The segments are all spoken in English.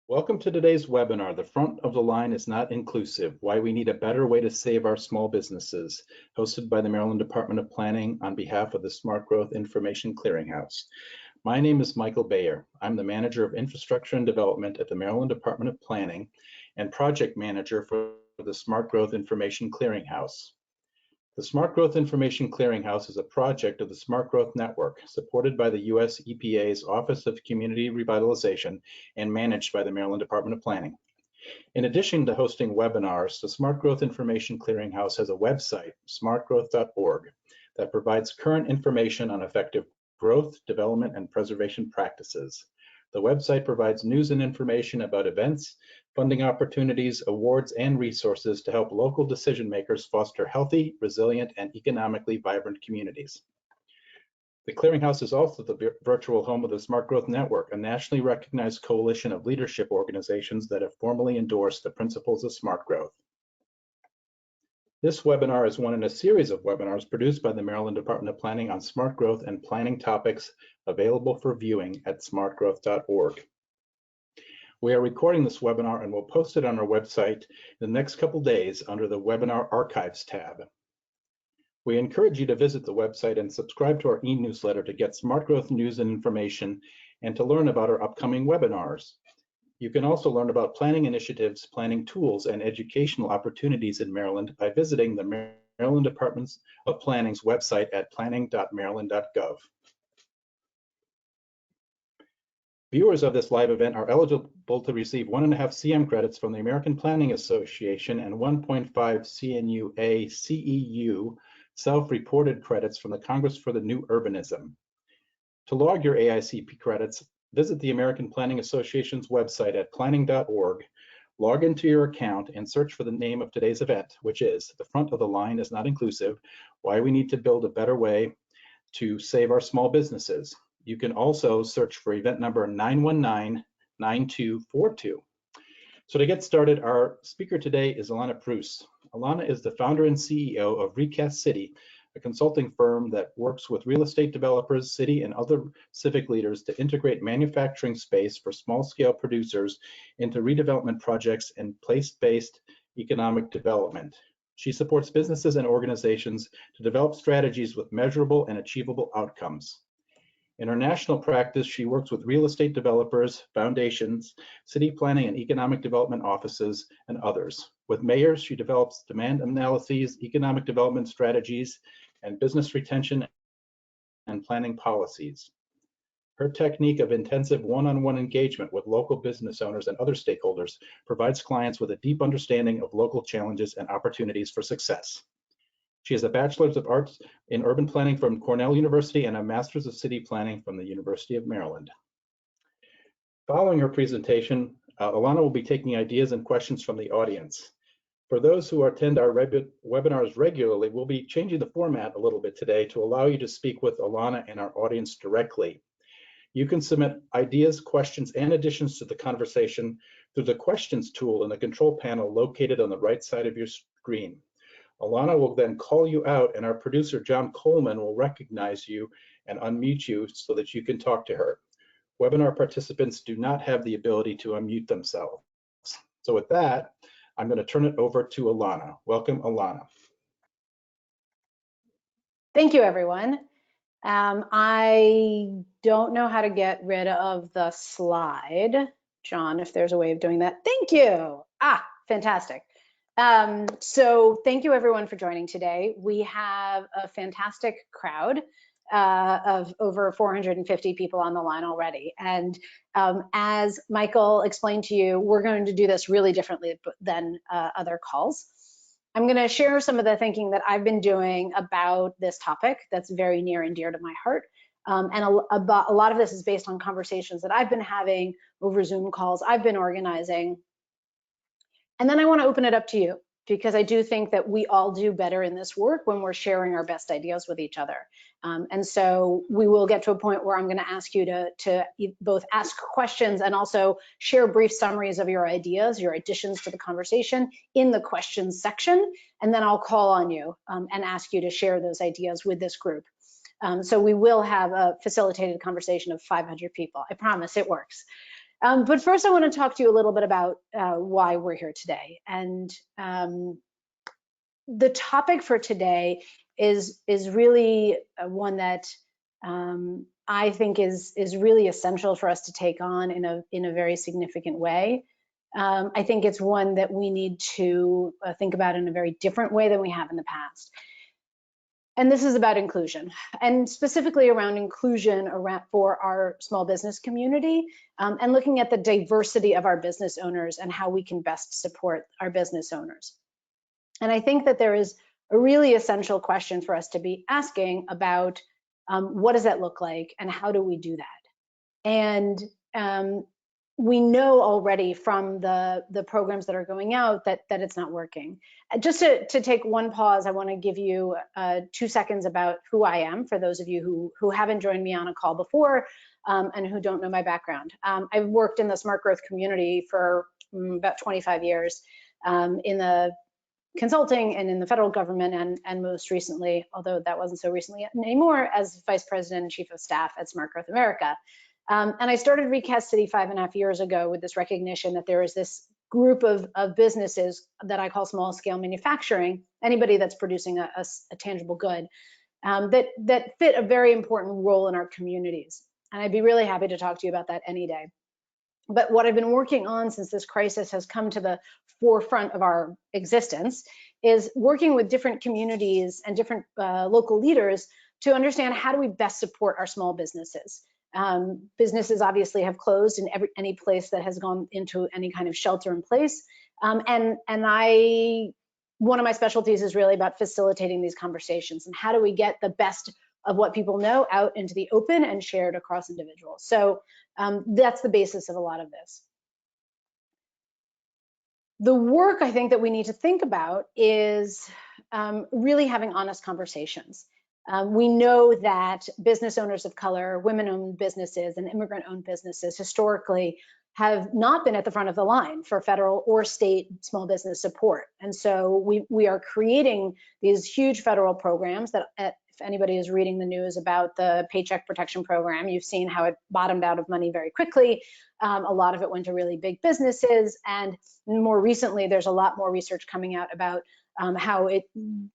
Welcome to today's webinar, The Front of the Line is Not Inclusive, Why We Need a Better Way to Save Our Small Businesses, hosted by the Maryland Department of Planning on behalf of the Smart Growth Information Clearinghouse. My name is Michael Bayer. I'm the Manager of Infrastructure and Development at the Maryland Department of Planning and Project Manager for the Smart Growth Information Clearinghouse. The Smart Growth Information Clearinghouse is a project of the Smart Growth Network, supported by the U.S. EPA's Office of Community Revitalization and managed by the Maryland Department of Planning. In addition to hosting webinars, the Smart Growth Information Clearinghouse has a website, smartgrowth.org, that provides current information on effective growth, development, and preservation practices. The website provides news and information about events, funding opportunities, awards, and resources to help local decision makers foster healthy, resilient, and economically vibrant communities. The Clearinghouse is also the virtual home of the Smart Growth Network, a nationally recognized coalition of leadership organizations that have formally endorsed the principles of smart growth. This webinar is one in a series of webinars produced by the Maryland Department of Planning on smart growth and planning topics available for viewing at smartgrowth.org. We are recording this webinar and will post it on our website the next couple days under the Webinar Archives tab. We encourage you to visit the website and subscribe to our e-newsletter to get smart growth news and information and to learn about our upcoming webinars. You can also learn about planning initiatives, planning tools, and educational opportunities in Maryland by visiting the Maryland Department of Planning's website at planning.maryland.gov. Viewers of this live event are eligible to receive 1.5 CM credits from the American Planning Association and 1.5 CNUA CEU self-reported credits from the Congress for the New Urbanism. To log your AICP credits, visit the American Planning Association's website at planning.org, log into your account, and search for the name of today's event, which is The Front of the Line is Not Inclusive, Why We Need to Build a Better Way to Save Our Small Businesses. You can also search for event number 919-9242. So to get started, our speaker today is Ilana Preuss. Ilana is the founder and CEO of Recast City, a consulting firm that works with real estate developers, city, and other civic leaders to integrate manufacturing space for small-scale producers into redevelopment projects and place-based economic development. She supports businesses and organizations to develop strategies with measurable and achievable outcomes. In her national practice, she works with real estate developers, foundations, city planning and economic development offices, and others. With mayors, she develops demand analyses, economic development strategies, and business retention and planning policies. Her technique of intensive one-on-one engagement with local business owners and other stakeholders provides clients with a deep understanding of local challenges and opportunities for success. She has a Bachelor's of Arts in Urban Planning from Cornell University and a Master's of City Planning from the University of Maryland. Following her presentation, Ilana will be taking ideas and questions from the audience. For those who attend our webinars regularly, we'll be changing the format a little bit today to allow you to speak with Ilana and our audience directly. You can submit ideas, questions, and additions to the conversation through the questions tool in the control panel located on the right side of your screen. Ilana will then call you out, and our producer, John Coleman, will recognize you and unmute you so that you can talk to her. Webinar participants do not have the ability to unmute themselves. So with that, I'm going to turn it over to Ilana. Welcome, Ilana. Thank you, everyone. I don't know how to get rid of the slide. John, if there's a way of doing that. Thank you. Fantastic. So thank you, everyone, for joining today. We have a fantastic crowd of over 450 people on the line already. And as Michael explained to you, we're going to do this really differently than other calls. I'm going to share some of the thinking that I've been doing about this topic that's very near and dear to my heart. And a lot of this is based on conversations that I've been having over Zoom calls I've been organizing. And then I want to open it up to you, because I do think that we all do better in this work when we're sharing our best ideas with each other. And so we will get to a point where I'm going to ask you to both ask questions and also share brief summaries of your ideas, your additions to the conversation in the questions section. And then I'll call on you and ask you to share those ideas with this group. So we will have a facilitated conversation of 500 people. I promise it works. But first, I want to talk to you a little bit about why we're here today. And the topic for today is really one that I think is really essential for us to take on in a very significant way. I think it's one that we need to think about in a very different way than we have in the past. And this is about inclusion, and specifically around inclusion for our small business community, and looking at the diversity of our business owners and how we can best support our business owners. And I think that there is a really essential question for us to be asking about what does that look like and how do we do that? And we know already from the programs that are going out that it's not working. Just to take one pause, I want to give you 2 seconds about who I am for those of you who haven't joined me on a call before and who don't know my background. I've worked in the smart growth community for about 25 years in the consulting and in the federal government, and most recently, although that wasn't so recently anymore, as Vice President and Chief of Staff at Smart Growth America. And I started Recast City 5.5 years ago with this recognition that there is this group of businesses that I call small scale manufacturing, anybody that's producing a tangible good, that fit a very important role in our communities. And I'd be really happy to talk to you about that any day. But what I've been working on since this crisis has come to the forefront of our existence is working with different communities and different local leaders to understand how do we best support our small businesses. Businesses obviously have closed in any place that has gone into any kind of shelter in place. And one of my specialties is really about facilitating these conversations and how do we get the best of what people know out into the open and shared across individuals. So that's the basis of a lot of this. The work I think that we need to think about is really having honest conversations. We know that business owners of color, women-owned businesses, and immigrant-owned businesses historically have not been at the front of the line for federal or state small business support. And so we are creating these huge federal programs that, if anybody is reading the news about the Paycheck Protection Program, you've seen how it bottomed out of money very quickly. A lot of it went to really big businesses. And more recently, there's a lot more research coming out about how it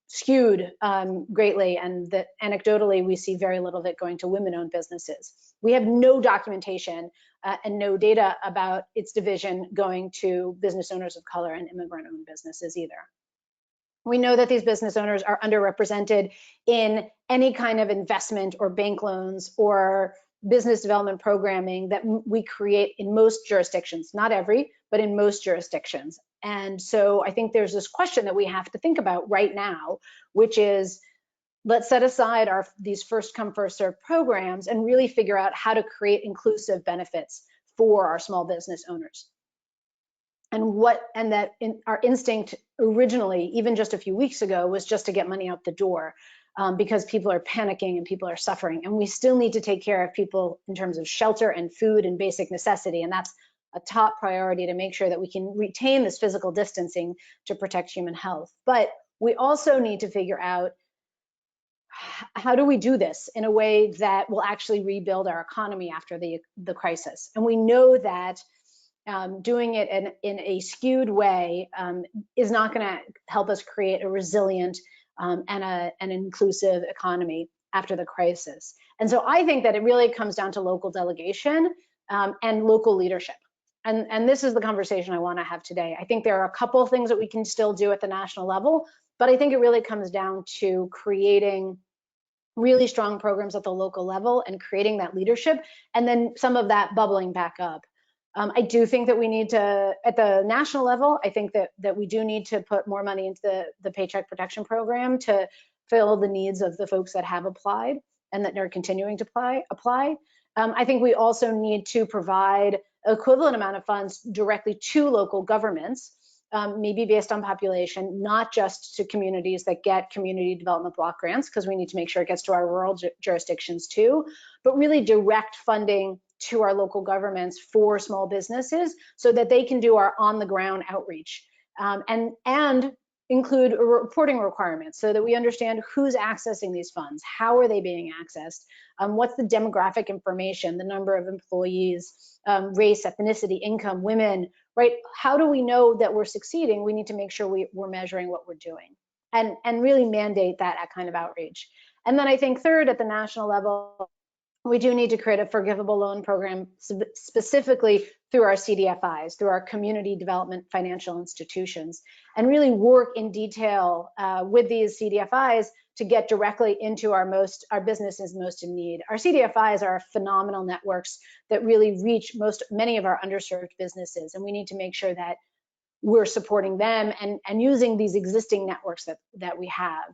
skewed greatly, and that anecdotally we see very little of it going to women-owned businesses. We have no documentation and no data about its division going to business owners of color and immigrant-owned businesses either. We know that these business owners are underrepresented in any kind of investment or bank loans or business development programming that we create in most jurisdictions, not every, but in most jurisdictions. And so I think there's this question that we have to think about right now, which is, let's set aside these first come, first served programs and really figure out how to create inclusive benefits for our small business owners. And our instinct originally, even just a few weeks ago, was just to get money out the door because people are panicking and people are suffering. And we still need to take care of people in terms of shelter and food and basic necessity. And that's a top priority to make sure that we can retain this physical distancing to protect human health. But we also need to figure out how do we do this in a way that will actually rebuild our economy after the crisis. And we know that doing it in a skewed way is not going to help us create a resilient and an inclusive economy after the crisis. And so I think that it really comes down to local delegation and local leadership. And this is the conversation I want to have today. I think there are a couple of things that we can still do at the national level, but I think it really comes down to creating really strong programs at the local level and creating that leadership, and then some of that bubbling back up. I do think that we need to, at the national level, I think that we do need to put more money into the Paycheck Protection Program to fill the needs of the folks that have applied and that are continuing to apply. I think we also need to provide equivalent amount of funds directly to local governments, maybe based on population, not just to communities that get community development block grants, because we need to make sure it gets to our rural jurisdictions too, but really direct funding to our local governments for small businesses so that they can do our on the ground outreach. And include reporting requirements so that we understand who's accessing these funds, how are they being accessed, what's the demographic information, the number of employees, race, ethnicity, income, women, right? How do we know that we're succeeding? We need to make sure we're measuring what we're doing and really mandate that kind of outreach. And then I think third, at the national level, we do need to create a forgivable loan program specifically through our CDFIs, through our community development financial institutions, and really work in detail with these CDFIs to get directly into our businesses most in need. Our CDFIs are phenomenal networks that really reach many of our underserved businesses, and we need to make sure that we're supporting them and using these existing networks that we have.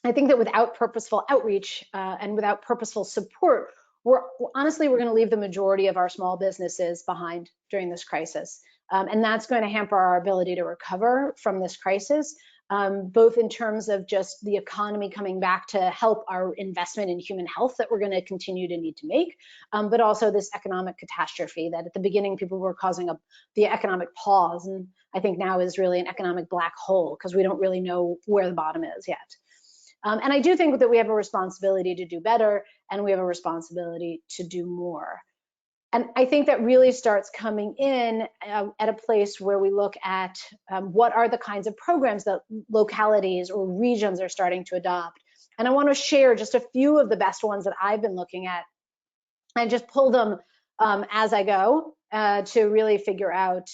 I think that without purposeful outreach and without purposeful support, we're going to leave the majority of our small businesses behind during this crisis. And that's going to hamper our ability to recover from this crisis, both in terms of just the economy coming back to help our investment in human health that we're going to continue to need to make, but also this economic catastrophe that at the beginning people were causing the economic pause, and I think now is really an economic black hole because we don't really know where the bottom is yet. And I do think that we have a responsibility to do better, and we have a responsibility to do more. And I think that really starts coming in at a place where we look at what are the kinds of programs that localities or regions are starting to adopt. And I want to share just a few of the best ones that I've been looking at and just pull them as I go to really figure out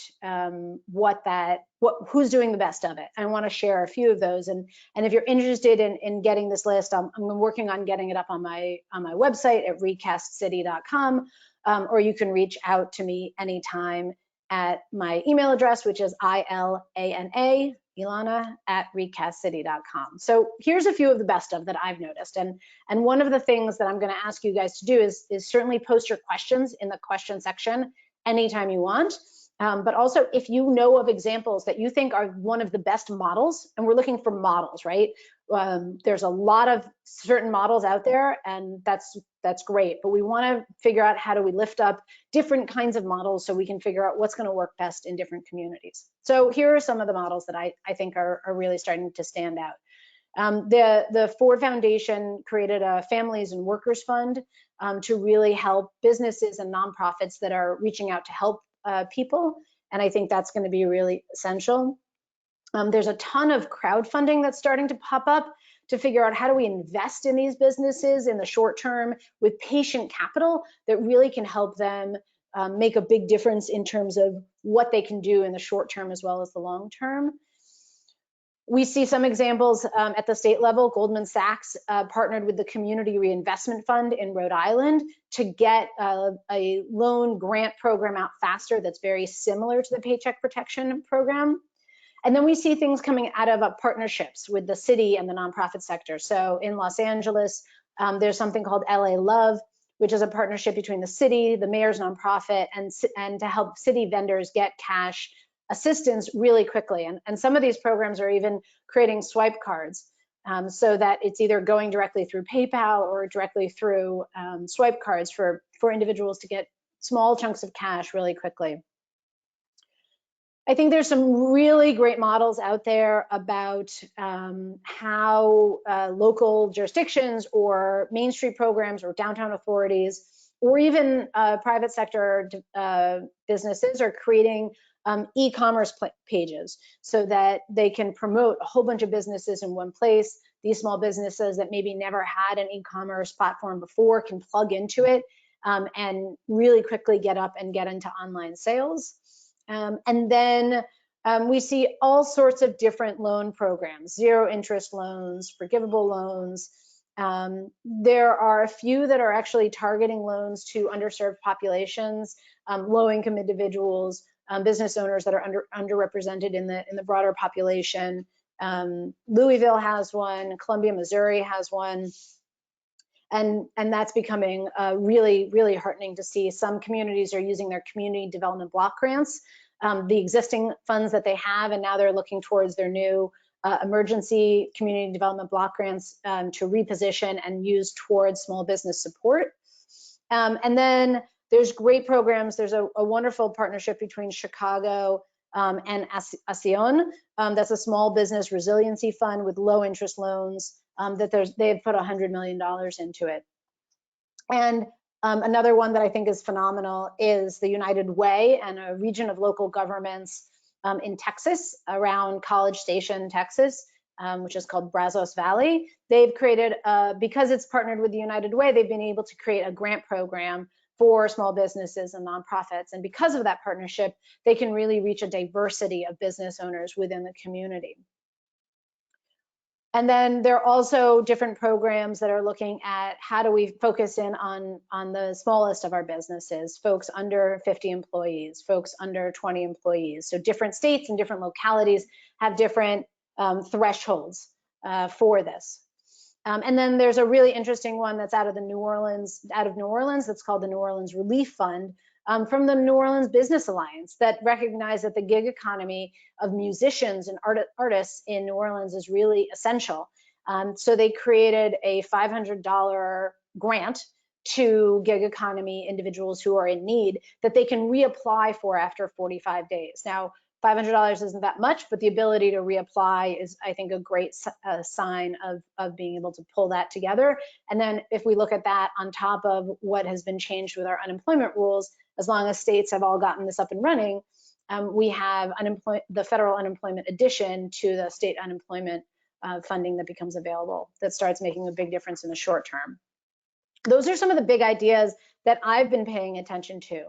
who's doing the best of it. I want to share a few of those, and if you're interested in getting this list, I'm working on getting it up on my website at recastcity.com, or you can reach out to me anytime at my email address, which is Ilana, Ilana at recastcity.com. So here's a few of the best of that I've noticed, and one of the things that I'm going to ask you guys to do is certainly post your questions in the question section anytime you want, but also if you know of examples that you think are one of the best models, and we're looking for models, right? There's a lot of certain models out there, and that's great, but we want to figure out how do we lift up different kinds of models so we can figure out what's going to work best in different communities. So here are some of the models that I think are really starting to stand out. The Ford Foundation created a Families and Workers Fund to really help businesses and nonprofits that are reaching out to help people, and I think that's going to be really essential. There's a ton of crowdfunding that's starting to pop up to figure out how do we invest in these businesses in the short term with patient capital that really can help them make a big difference in terms of what they can do in the short term as well as the long term. We see some examples at the state level. Goldman Sachs partnered with the Community Reinvestment Fund in Rhode Island to get a loan grant program out faster that's very similar to the Paycheck Protection Program. And then we see things coming out of partnerships with the city and the nonprofit sector. So in Los Angeles, there's something called LA Love, which is a partnership between the city, the mayor's nonprofit, and to help city vendors get cash assistance really quickly. And some of these programs are even creating swipe cards so that it's either going directly through PayPal or directly through swipe cards for individuals to get small chunks of cash really quickly. I think there's some really great models out there about how local jurisdictions or Main Street programs or downtown authorities or even private sector businesses are creating e-commerce pages so that they can promote a whole bunch of businesses in one place. These small businesses that maybe never had an e-commerce platform before can plug into it and really quickly get up and get into online sales. And then we see all sorts of different loan programs, zero interest loans, forgivable loans. There are a few that are actually targeting loans to underserved populations, low-income individuals, business owners that are underrepresented in the broader population. Louisville has one, Columbia, Missouri has one, and that's becoming really, really heartening to see. Some communities are using their community development block grants, the existing funds that they have, and now they're looking towards their new emergency community development block grants to reposition and use towards small business support. And then there's great programs. There's a wonderful partnership between Chicago and Acción, that's a small business resiliency fund with low interest loans that they've put $100 million into it. And another one that I think is phenomenal is the United Way and a region of local governments in Texas around College Station, Texas, which is called Brazos Valley. They've created, because it's partnered with the United Way, they've been able to create a grant program for small businesses and nonprofits. And because of that partnership, they can really reach a diversity of business owners within the community. And then there are also different programs that are looking at how do we focus in on the smallest of our businesses, folks under 50 employees, folks under 20 employees. So different states and different localities have different thresholds for this. And then there's a really interesting one that's out of New Orleans, that's called the New Orleans Relief Fund, from the New Orleans Business Alliance, that recognize that the gig economy of musicians and artists in New Orleans is really essential. So they created a $500 grant to gig economy individuals who are in need that they can reapply for after 45 days. Now, $500 isn't that much, but the ability to reapply is, I think, a great sign of being able to pull that together. And then if we look at that on top of what has been changed with our unemployment rules, as long as states have all gotten this up and running, we have the federal unemployment addition to the state unemployment funding that becomes available that starts making a big difference in the short term. Those are some of the big ideas that I've been paying attention to.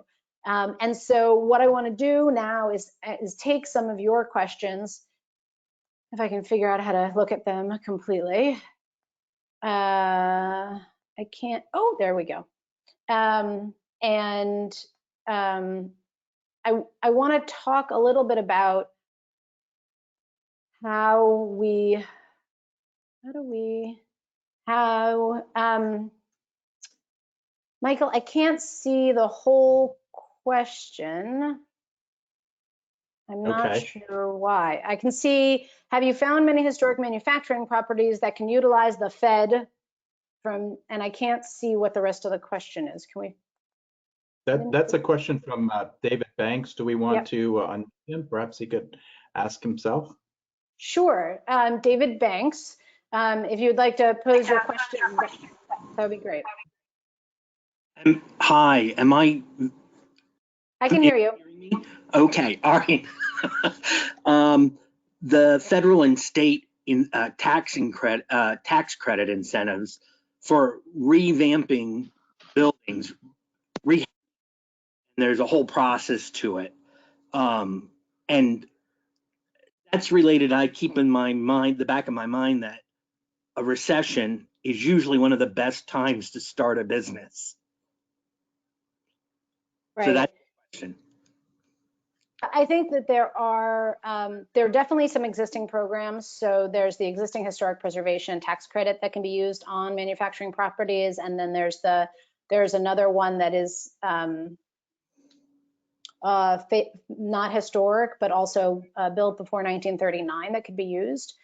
And so what I want to do now is take some of your questions, if I can figure out how to look at them completely. I can't, oh, there we go. I want to talk a little bit about Michael, I can't see the whole question. I'm not sure why. I can see, have you found many historic manufacturing properties that can utilize the Fed from, and I can't see what the rest of the question is. Can we? That's a question from David Banks. Do we want to unmute him? Perhaps he could ask himself. Sure. David Banks, if you'd like to pose your question, that would be great. Hi, am I? I can hear you. Okay, all right. The federal and state tax credit incentives for revamping buildings, there's a whole process to it, and that's related. I keep in my mind, the back of my mind, that a recession is usually one of the best times to start a business. Right. So that's the question. I think that there are definitely some existing programs. So there's the existing historic preservation tax credit that can be used on manufacturing properties, and then there's another one that is not historic, but also built before 1939 that could be used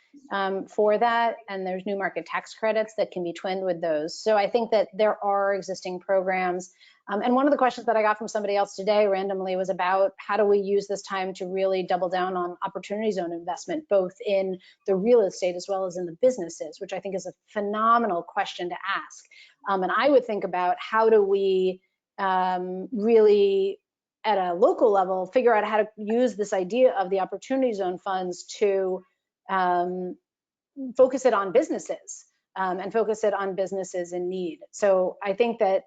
for that. And there's new market tax credits that can be twinned with those. So I think that there are existing programs. And one of the questions that I got from somebody else today randomly was about how do we use this time to really double down on opportunity zone investment, both in the real estate as well as in the businesses, which I think is a phenomenal question to ask. And I would think about how do we really, at a local level, figure out how to use this idea of the opportunity zone funds to focus it on businesses. And focus it on businesses in need. So I think that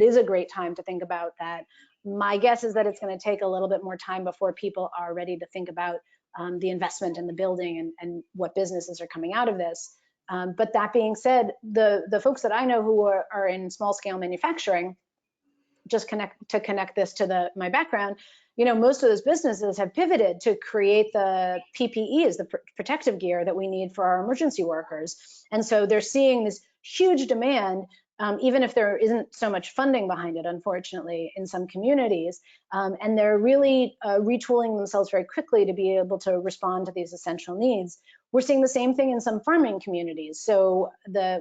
is a great time to think about that. My guess is that it's going to take a little bit more time before people are ready to think about the investment in the building and what businesses are coming out of this. But that being said, the folks that I know who are in small scale manufacturing, just connect this to my background, you know, most of those businesses have pivoted to create the PPEs, the protective gear that we need for our emergency workers. And so they're seeing this huge demand, even if there isn't so much funding behind it, unfortunately, in some communities. And they're really retooling themselves very quickly to be able to respond to these essential needs. We're seeing the same thing in some farming communities. So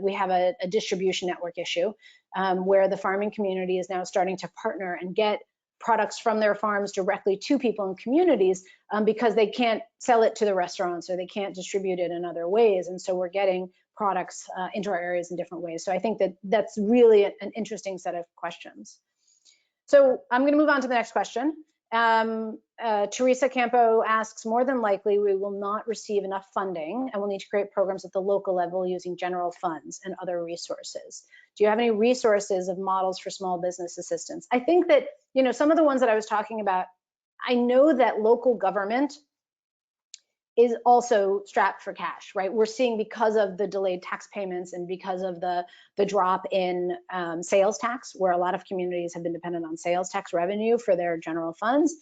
we have a distribution network issue where the farming community is now starting to partner and get products from their farms directly to people in communities because they can't sell it to the restaurants or they can't distribute it in other ways. And so we're getting products into our areas in different ways. So I think that that's really an interesting set of questions. So I'm going to move on to the next question. Teresa Campo asks, more than likely, we will not receive enough funding and we'll need to create programs at the local level using general funds and other resources. Do you have any resources of models for small business assistance? I think that, you know, some of the ones that I was talking about, I know that local government is also strapped for cash, right? We're seeing, because of the delayed tax payments and because of the drop in sales tax, where a lot of communities have been dependent on sales tax revenue for their general funds,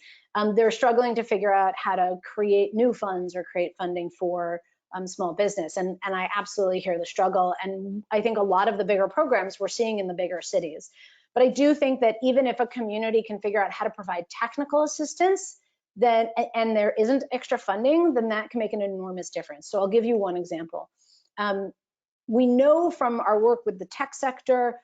they're struggling to figure out how to create new funds or create funding for small business. And I absolutely hear the struggle. And I think a lot of the bigger programs we're seeing in the bigger cities. But I do think that even if a community can figure out how to provide technical assistance, then, and there isn't extra funding, then that can make an enormous difference. So I'll give you one example. We know from our work with the tech sector,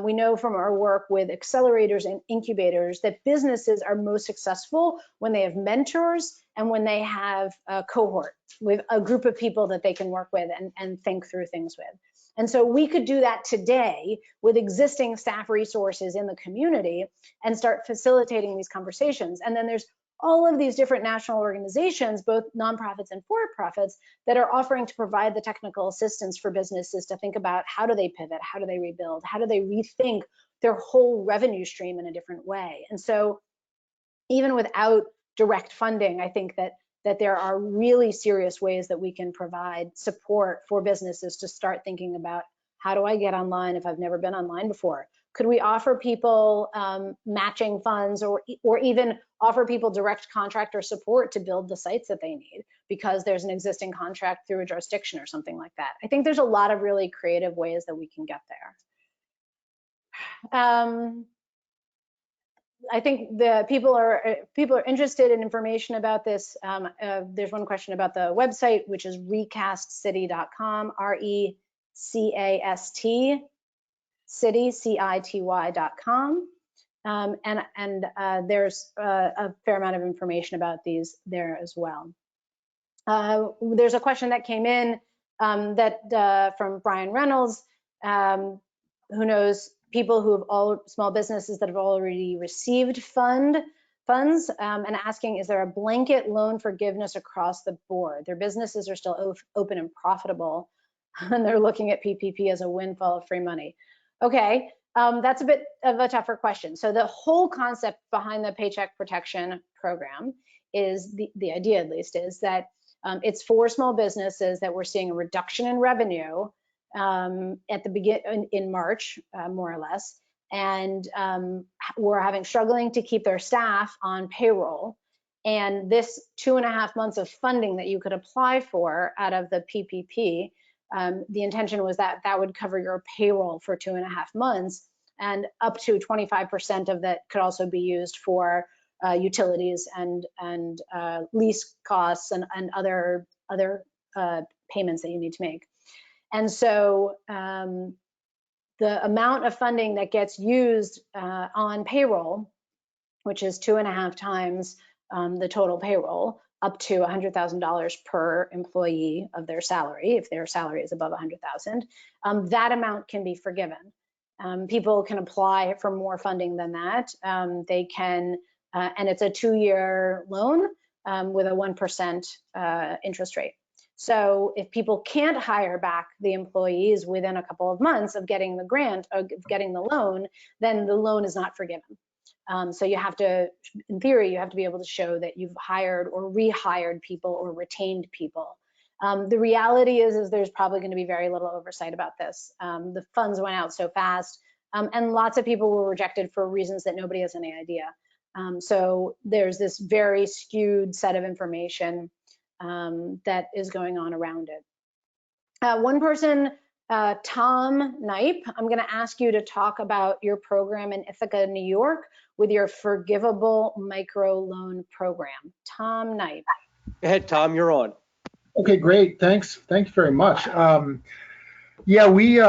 we know from our work with accelerators and incubators that businesses are most successful when they have mentors and when they have a cohort with a group of people that they can work with and think through things with. And so we could do that today with existing staff resources in the community and start facilitating these conversations. And then there's all of these different national organizations, both nonprofits and for-profits, that are offering to provide the technical assistance for businesses to think about how do they pivot, how do they rebuild, how do they rethink their whole revenue stream in a different way. And so even without direct funding, I think that there are really serious ways that we can provide support for businesses to start thinking about, how do I get online if I've never been online before? Could we offer people matching funds or even offer people direct contractor support to build the sites that they need because there's an existing contract through a jurisdiction or something like that? I think there's a lot of really creative ways that we can get there. I think the people are interested in information about this. There's one question about the website, which is recastcity.com, RECAST City, CITY.com. And there's a fair amount of information about these there as well. There's a question that came in from Brian Reynolds, who knows people who have small businesses that have already received funds, and asking, is there a blanket loan forgiveness across the board? Their businesses are still open and profitable, and they're looking at PPP as a windfall of free money. Okay, that's a bit of a tougher question. So the whole concept behind the Paycheck Protection Program is, the idea at least, is that it's for small businesses that we're seeing a reduction in revenue at the beginning in March, more or less, and we're struggling to keep their staff on payroll. And this 2.5 months of funding that you could apply for out of the PPP, the intention was that that would cover your payroll for 2.5 months, and up to 25% of that could also be used for utilities and lease costs and other payments that you need to make. And so the amount of funding that gets used on payroll, which is 2.5 times the total payroll, up to $100,000 per employee of their salary, if their salary is above $100,000, that amount can be forgiven. People can apply for more funding than that. They can, and it's a 2-year loan with a 1% interest rate. So if people can't hire back the employees within a couple of months of getting the grant, of getting the loan, then the loan is not forgiven. So you have to, in theory, you have to be able to show that you've hired or rehired people or retained people. The reality is there's probably going to be very little oversight about this. The funds went out so fast, and lots of people were rejected for reasons that nobody has any idea. So there's this very skewed set of information that is going on around it. One person, Tom Knipe, I'm going to ask you to talk about your program in Ithaca, New York, with your forgivable microloan program. Tom Knipe. Go ahead, Tom, you're on. Okay, great. Thanks very much. Yeah, we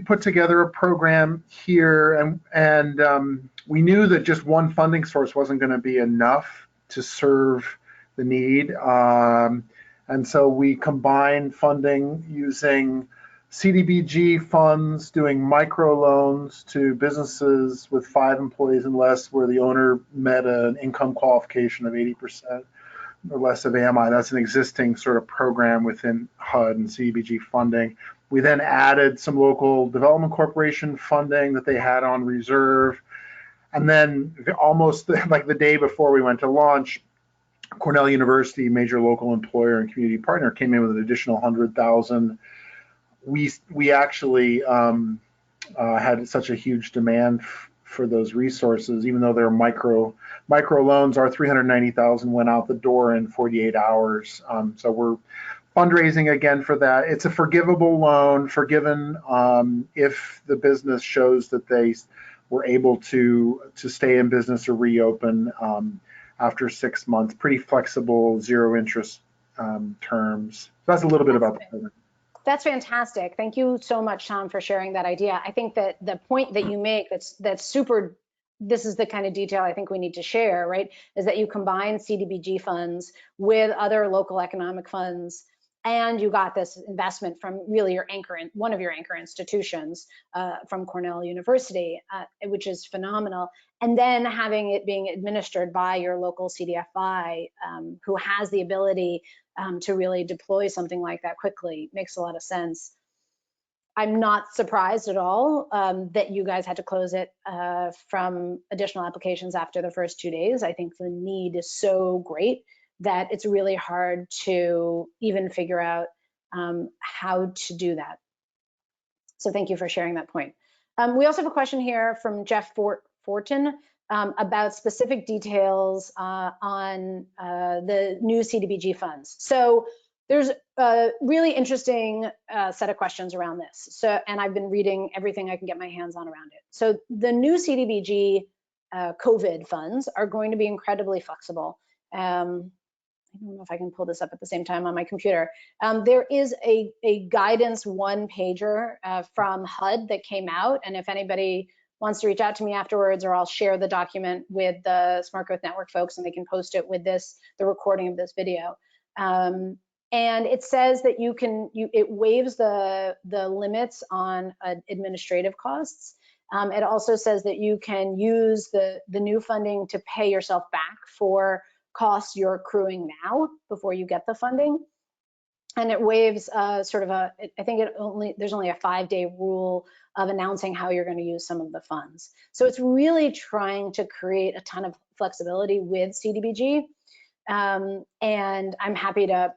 put together a program here, and we knew that just one funding source wasn't going to be enough to serve the need, and so we combined funding using CDBG funds, doing microloans to businesses with 5 employees and less, where the owner met an income qualification of 80% or less of AMI. That's an existing sort of program within HUD and CDBG funding. We then added some local development corporation funding that they had on reserve. And then almost like the day before we went to launch, Cornell University, major local employer and community partner, came in with an additional 100,000. We actually had such a huge demand for those resources, even though they're micro loans. Our 390,000 went out the door in 48 hours. So we're fundraising again for that. It's a forgivable loan, forgiven if the business shows that they were able to stay in business or reopen after 6 months. Pretty flexible, zero interest terms. So that's a little bit about the program. That's fantastic. Thank you so much, Tom, for sharing that idea. I think that the point that you make that's super, this is the kind of detail I think we need to share, right? Is that you combine CDBG funds with other local economic funds, and you got this investment from really your anchor, one of your anchor institutions from Cornell University, which is phenomenal. And then having it being administered by your local CDFI, who has the ability to really deploy something like that quickly, makes a lot of sense. I'm not surprised at all that you guys had to close it from additional applications after the first 2 days. I think the need is so great that it's really hard to even figure out how to do that. So thank you for sharing that point. We also have a question here from Jeff Fortin about specific details on the new CDBG funds. So there's a really interesting set of questions around this. So, and I've been reading everything I can get my hands on around it. So the new CDBG COVID funds are going to be incredibly flexible. I don't know if I can pull this up at the same time on my computer. There is a guidance 1-pager from HUD that came out, and if anybody wants to reach out to me afterwards, or I'll share the document with the Smart Growth Network folks and they can post it with this, the recording of this video. And it says that it waives the limits on administrative costs. It also says that you can use the new funding to pay yourself back for costs you're accruing now before you get the funding. And it waives sort of I think there's only a 5-day rule of announcing how you're going to use some of the funds. So it's really trying to create a ton of flexibility with CDBG. And I'm happy to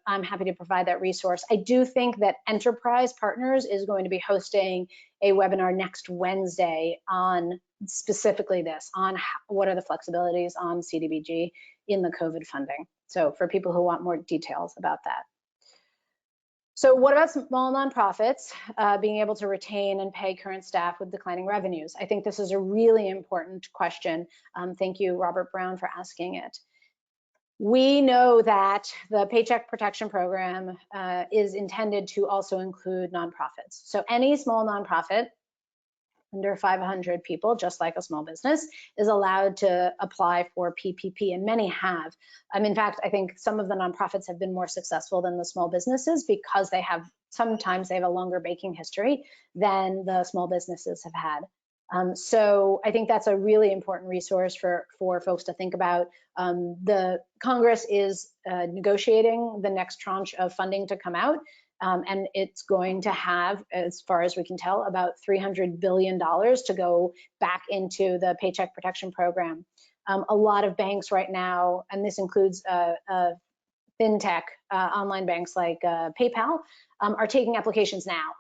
provide that resource. I do think that Enterprise Partners is going to be hosting a webinar next Wednesday on specifically this, on what are the flexibilities on CDBG in the COVID funding. So for people who want more details about that. So what about small nonprofits being able to retain and pay current staff with declining revenues? I think this is a really important question. Thank you, Robert Brown, for asking it. We know that the Paycheck Protection Program is intended to also include nonprofits. So any small nonprofit under 500 people, just like a small business, is allowed to apply for PPP, and many have. In fact, I think some of the nonprofits have been more successful than the small businesses because sometimes they have a longer banking history than the small businesses have had. So I think that's a really important resource for folks to think about. The Congress is negotiating the next tranche of funding to come out, and it's going to have, as far as we can tell, about $300 billion to go back into the Paycheck Protection Program. A lot of banks right now, and this includes fintech, online banks like PayPal, are taking applications now.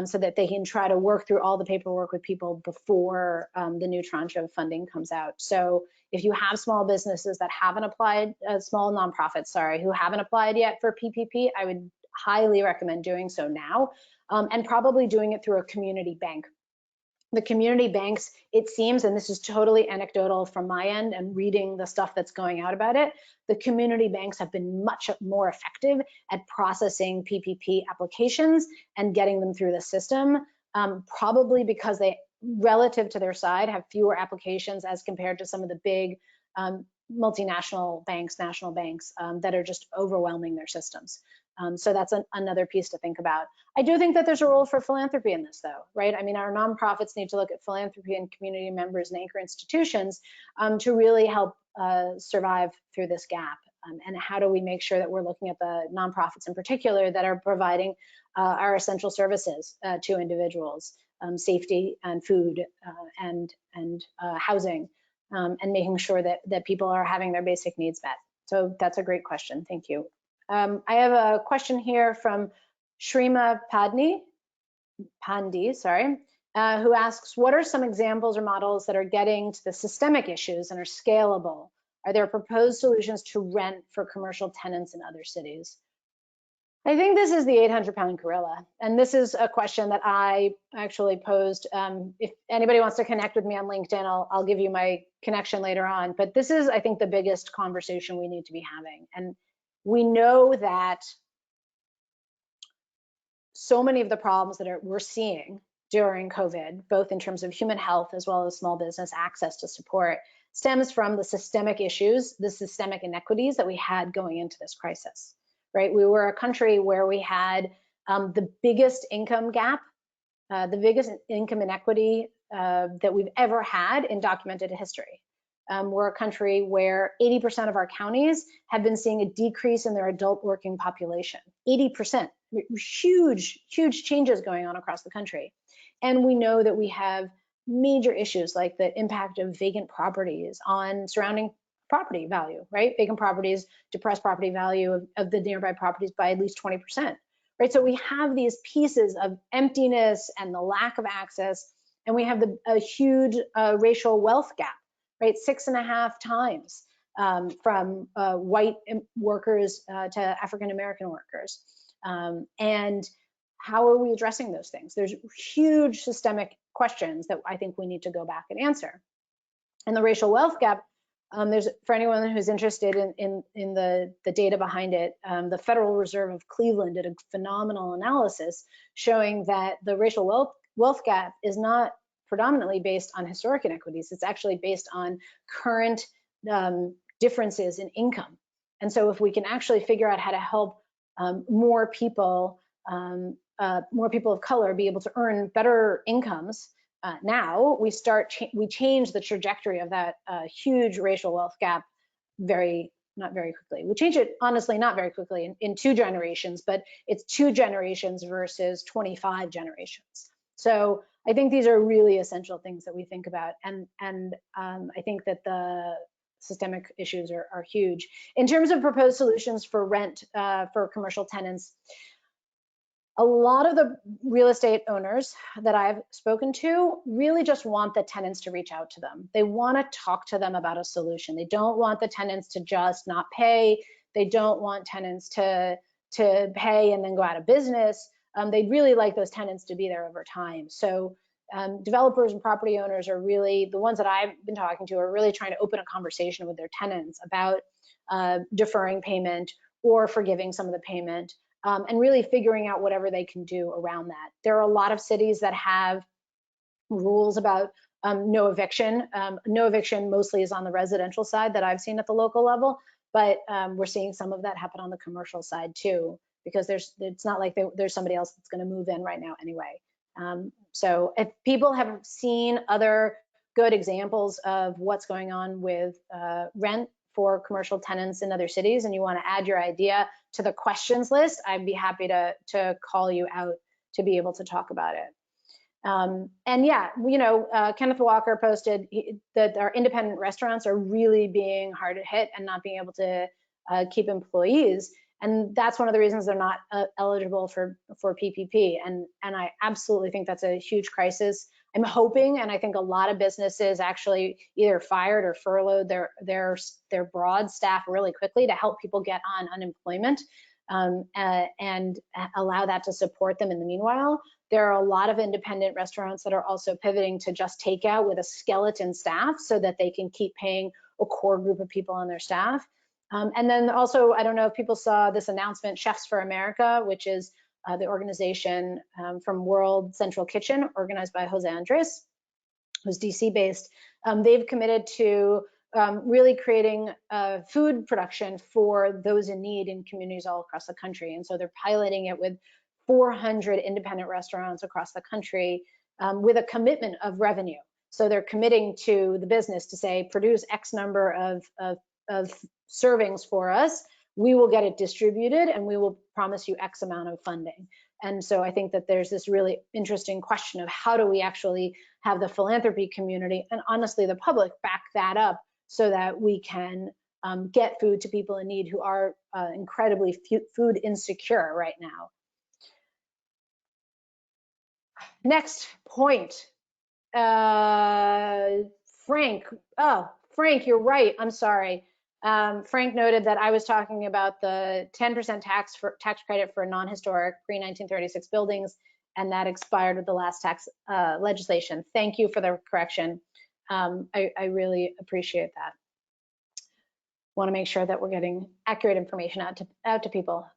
So that they can try to work through all the paperwork with people before the new tranche of funding comes out. So if you have small businesses that haven't applied, small nonprofits, sorry, who haven't applied yet for PPP, I would highly recommend doing so now, and probably doing it through a community bank. The community banks, it seems, and this is totally anecdotal from my end and reading the stuff that's going out about it, the community banks have been much more effective at processing PPP applications and getting them through the system, probably because they, relative to their side, have fewer applications as compared to some of the big multinational banks, national banks, that are just overwhelming their systems. So that's another piece to think about. I do think that there's a role for philanthropy in this, though, right? I mean, our nonprofits need to look at philanthropy and community members and anchor institutions to really help survive through this gap. And how do we make sure that we're looking at the nonprofits in particular that are providing our essential services to individuals, safety and food and housing, and making sure that people are having their basic needs met. So that's a great question. Thank you. I have a question here from Shrima Pandi, sorry, who asks, what are some examples or models that are getting to the systemic issues and are scalable? Are there proposed solutions to rent for commercial tenants in other cities? I think this is the 800-pound gorilla. And this is a question that I actually posed. If anybody wants to connect with me on LinkedIn, I'll give you my connection later on. But this is, I think, the biggest conversation we need to be having. And we know that so many of the problems that we're seeing during COVID, both in terms of human health as well as small business access to support, stems from the systemic issues, the systemic inequities that we had going into this crisis, right? We were a country where we had the biggest income gap, the biggest income inequity that we've ever had in documented history. We're a country where 80% of our counties have been seeing a decrease in their adult working population. 80%, huge, huge changes going on across the country. And we know that we have major issues like the impact of vacant properties on surrounding property value, right? Vacant properties depress property value of the nearby properties by at least 20%, right? So we have these pieces of emptiness and the lack of access, and we have a huge racial wealth gap, right? 6.5 times from white workers to African-American workers. And how are we addressing those things? There's huge systemic questions that I think we need to go back and answer. And the racial wealth gap, there's, for anyone who's interested in the data behind it, the Federal Reserve of Cleveland did a phenomenal analysis showing that the racial wealth gap is not predominantly based on historic inequities. It's actually based on current differences in income. And so if we can actually figure out how to help more people of color be able to earn better incomes, now we change the trajectory of that huge racial wealth gap not very quickly. We change it, honestly, not very quickly in 2 generations, but it's 2 generations versus 25 generations. So I think these are really essential things that we think about. And I think that the systemic issues are huge. In terms of proposed solutions for rent for commercial tenants, a lot of the real estate owners that I've spoken to really just want the tenants to reach out to them. They want to talk to them about a solution. They don't want the tenants to just not pay. They don't want tenants to pay and then go out of business. They'd really like those tenants to be there over time. So developers and property owners are really, the ones that I've been talking to are really trying to open a conversation with their tenants about deferring payment or forgiving some of the payment. And really figuring out whatever they can do around that. There are a lot of cities that have rules about no eviction. No eviction mostly is on the residential side that I've seen at the local level, but we're seeing some of that happen on the commercial side too, because it's not like there's somebody else that's going to move in right now anyway. So if people have seen other good examples of what's going on with rent for commercial tenants in other cities, and you want to add your idea to the questions list, I'd be happy to call you out to be able to talk about it. And yeah, Kenneth Walker posted that our independent restaurants are really being hard hit and not being able to keep employees. And that's one of the reasons they're not eligible for PPP. And I absolutely think that's a huge crisis. I'm hoping, and I think a lot of businesses actually either fired or furloughed their broad staff really quickly to help people get on unemployment and allow that to support them in the meanwhile. There are a lot of independent restaurants that are also pivoting to just takeout with a skeleton staff so that they can keep paying a core group of people on their staff. And then also, I don't know if people saw this announcement, Chefs for America, which is the organization from World Central Kitchen, organized by Jose Andres, who's DC based. They've committed to really creating food production for those in need in communities all across the country. And so they're piloting it with 400 independent restaurants across the country with a commitment of revenue. So they're committing to the business to say, produce X number of servings for us, we will get it distributed, and we will promise you X amount of funding. And so I think that there's this really interesting question of how do we actually have the philanthropy community and honestly the public back that up so that we can get food to people in need who are incredibly food insecure right now. Next point, Frank. Oh, Frank, you're right. I'm sorry. Frank noted that I was talking about the 10% tax credit for non-historic pre-1936 buildings, and that expired with the last tax legislation. Thank you for the correction. I really appreciate that. Want to make sure that we're getting accurate information out to people.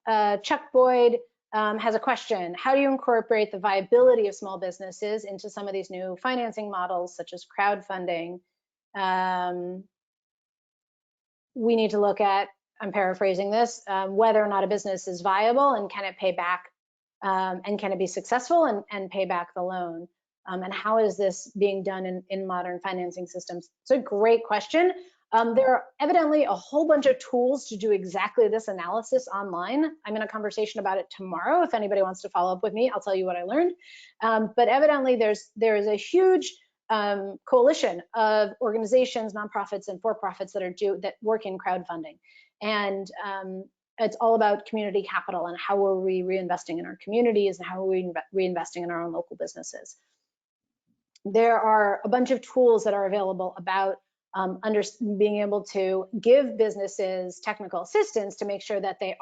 Chuck Boyd has a question. How do you incorporate the viability of small businesses into some of these new financing models, such as crowdfunding? We need to look at, I'm paraphrasing this, whether or not a business is viable and can it pay back and can it be successful and pay back the loan? And how is this being done in modern financing systems? It's a great question. There are evidently a whole bunch of tools to do exactly this analysis online. I'm in a conversation about it tomorrow. If anybody wants to follow up with me, I'll tell you what I learned. But evidently there is a huge coalition of organizations, nonprofits, and for-profits that work in crowdfunding. And it's all about community capital and how are we reinvesting in our communities and how are we reinvesting in our own local businesses. There are a bunch of tools that are available about being able to give businesses technical assistance to make sure that they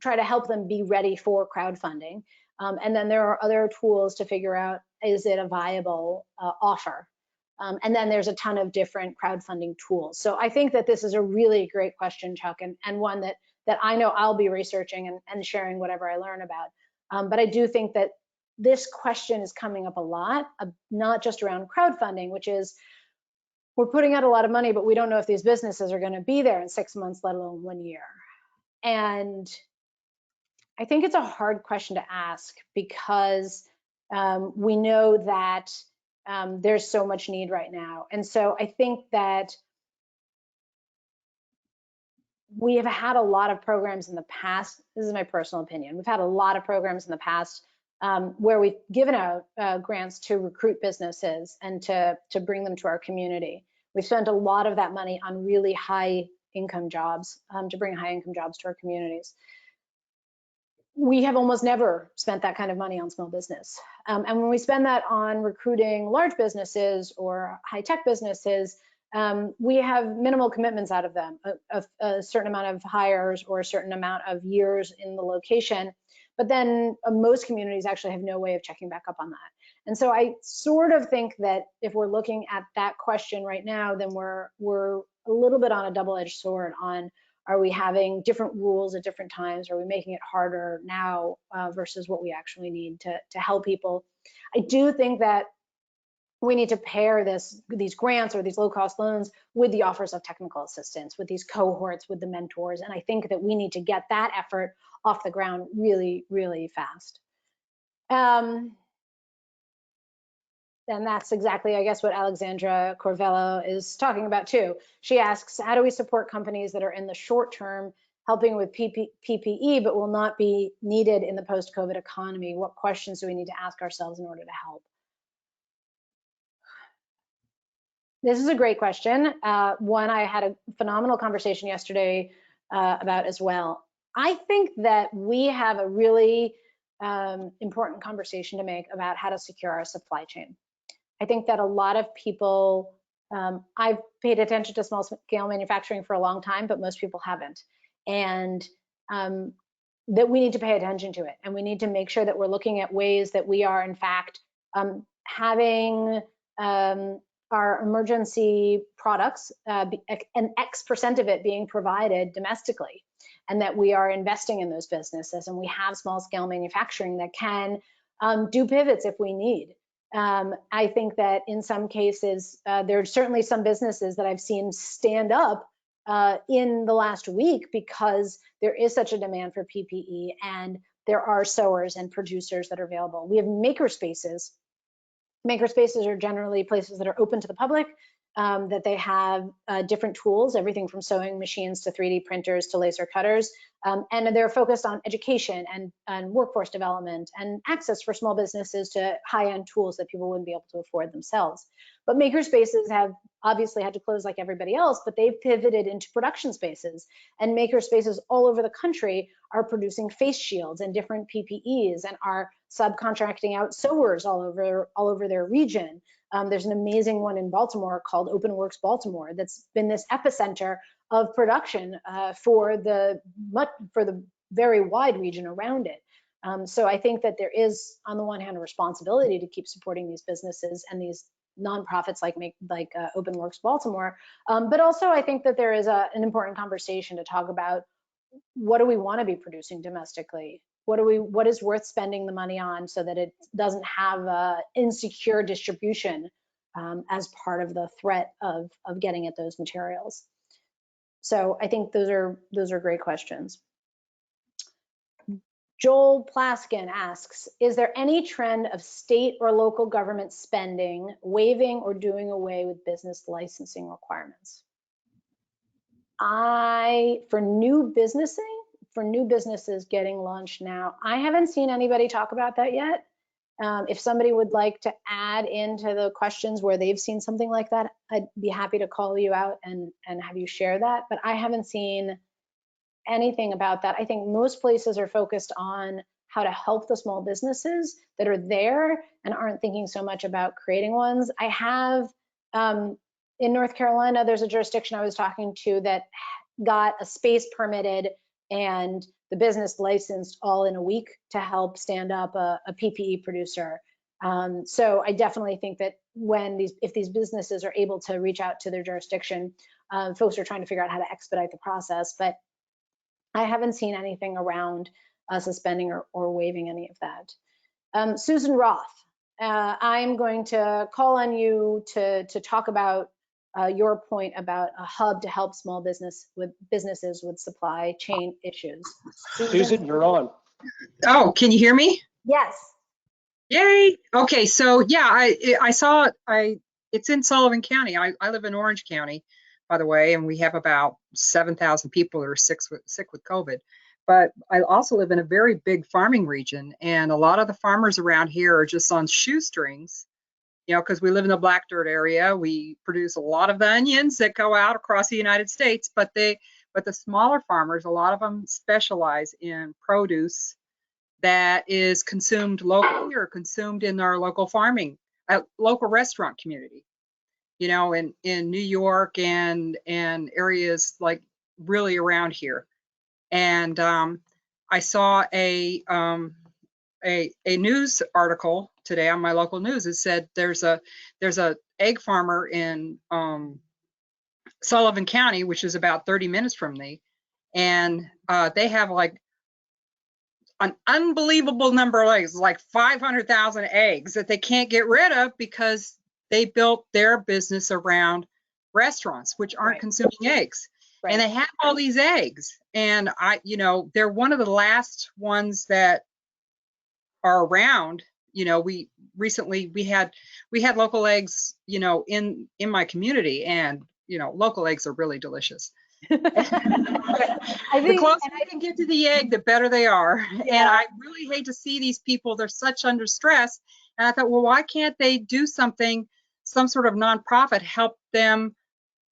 try to help them be ready for crowdfunding. And then there are other tools to figure out, is it a viable offer? And then there's a ton of different crowdfunding tools. So I think that this is a really great question, Chuck, and one that I know I'll be researching and sharing whatever I learn about. But I do think that this question is coming up a lot, not just around crowdfunding, which is, we're putting out a lot of money, but we don't know if these businesses are going to be there in 6 months, let alone 1 year. And I think it's a hard question to ask because we know that there's so much need right now. And so I think that we have had a lot of programs in the past. This is my personal opinion. We've had a lot of programs in the past where we've given out grants to recruit businesses and to bring them to our community. We've spent a lot of that money on really high income jobs to bring high income jobs to our communities. We have almost never spent that kind of money on small business. And when we spend that on recruiting large businesses or high tech businesses, we have minimal commitments out of them, a certain amount of hires or a certain amount of years in the location. But then most communities actually have no way of checking back up on that. And so I sort of think that if we're looking at that question right now, then we're a little bit on a double-edged sword on, are we having different rules at different times? Are we making it harder now versus what we actually need to help people? I do think that we need to pair these grants or these low-cost loans with the offers of technical assistance, with these cohorts, with the mentors. And I think that we need to get that effort off the ground really, really fast. And that's exactly, I guess, what Alexandra Corvello is talking about too. She asks, how do we support companies that are in the short term helping with PPE, but will not be needed in the post-COVID economy? What questions do we need to ask ourselves in order to help? This is a great question. One I had a phenomenal conversation yesterday about as well. I think that we have a really important conversation to make about how to secure our supply chain. I think that a lot of people, I've paid attention to small scale manufacturing for a long time, but most people haven't. And that we need to pay attention to it, and we need to make sure that we're looking at ways that we are in fact having our emergency products, an X% of it being provided domestically, and that we are investing in those businesses, and we have small scale manufacturing that can do pivots if we need. I think that in some cases, there are certainly some businesses that I've seen stand up in the last week because there is such a demand for PPE, and there are sewers and producers that are available. We have maker spaces. Maker spaces are generally places that are open to the public, that they have different tools, everything from sewing machines to 3D printers to laser cutters, and they're focused on education and workforce development and access for small businesses to high-end tools that people wouldn't be able to afford themselves. But maker spaces have obviously had to close like everybody else, but they've pivoted into production spaces, and maker spaces all over the country are producing face shields and different PPEs and are subcontracting out sewers all over their region. There's an amazing one in Baltimore called OpenWorks Baltimore that's been this epicenter of production for the very wide region around it. So I think that there is, on the one hand, a responsibility to keep supporting these businesses and these nonprofits like OpenWorks Baltimore, but also I think that there is an important conversation to talk about what do we want to be producing domestically. What is worth spending the money on so that it doesn't have insecure distribution as part of the threat of getting at those materials. So I think those are great questions. Joel Plaskin asks, is there any trend of state or local government spending waiving or doing away with business licensing requirements? For new businesses getting launched now, I haven't seen anybody talk about that yet. If somebody would like to add into the questions where they've seen something like that, I'd be happy to call you out and have you share that, but I haven't seen anything about that. I think most places are focused on how to help the small businesses that are there and aren't thinking so much about creating ones. I have, in North Carolina, there's a jurisdiction I was talking to that got a space permitted and the business licensed all in a week to help stand up a PPE producer. So I definitely think that if these businesses are able to reach out to their jurisdiction, folks are trying to figure out how to expedite the process, but I haven't seen anything around suspending or waiving any of that. Susan Roth, I'm going to call on you to talk about your point about a hub to help small businesses with supply chain issues. Susan, you're on. Oh, can you hear me? Yes. Yay. Okay, so yeah, I saw it's in Sullivan County. I live in Orange County, by the way, and we have about 7,000 people that are sick with COVID. But I also live in a very big farming region, and a lot of the farmers around here are just on shoestrings, you know, because we live in the Black Dirt area. We produce a lot of the onions that go out across the United States, but the smaller farmers, a lot of them specialize in produce that is consumed locally or consumed in our local farming, local restaurant community, you know, in New York and areas like really around here. And I saw a news article today on my local news. It said there's a egg farmer in Sullivan County, which is about 30 minutes from me, and they have like an unbelievable number of eggs, like 500,000 eggs that they can't get rid of because they built their business around restaurants, which aren't consuming eggs. Right. And they have all these eggs, and they're one of the last ones that are around. You know, we had local eggs, you know, in my community, and you know, local eggs are really delicious. I think the closer I can get to the egg, the better they are. Yeah. And I really hate to see these people, they're such under stress. And I thought, well, why can't they do something, some sort of nonprofit, help them?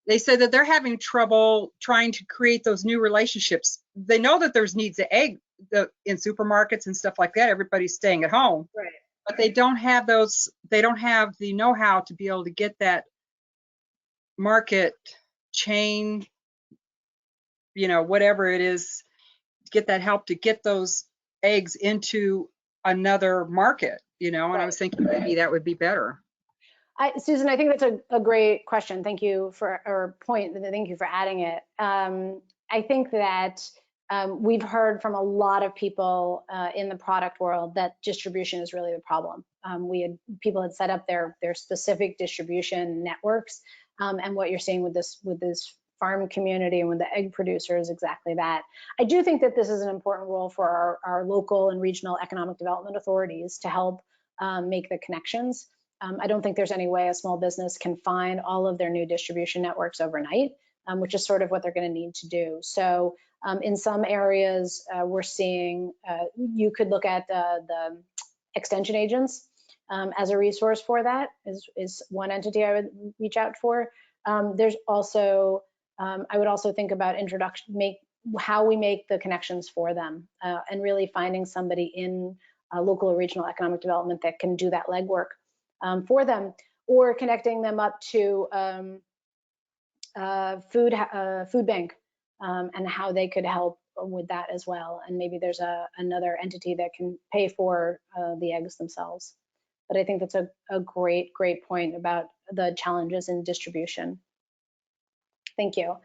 They say that they're having trouble trying to create those new relationships. They know that there's needs of egg in supermarkets and stuff like that. Everybody's staying at home, right? But they don't have those. They don't have the know-how to be able to get that market chain, you know, whatever it is, get that help to get those eggs into another market, you know, and Right. I was thinking maybe that would be better. Susan, I think that's a great question. Thank you for, or point, thank you for adding it. I think that we've heard from a lot of people in the product world that distribution is really the problem. People had set up their specific distribution networks, and what you're seeing with this farm community and with the egg producers, exactly that. I do think that this is an important role for our local and regional economic development authorities to help make the connections. I don't think there's any way a small business can find all of their new distribution networks overnight, which is sort of what they're going to need to do. So in some areas, we're seeing, you could look at the extension agents as a resource for that, is one entity I would reach out for. There's also, I would also think about how we make the connections for them, and really finding somebody in local or regional economic development that can do that legwork for them, or connecting them up to food bank and how they could help with that as well. And maybe there's another entity that can pay for the eggs themselves. But I think that's a great point about the challenges in distribution. Thank you.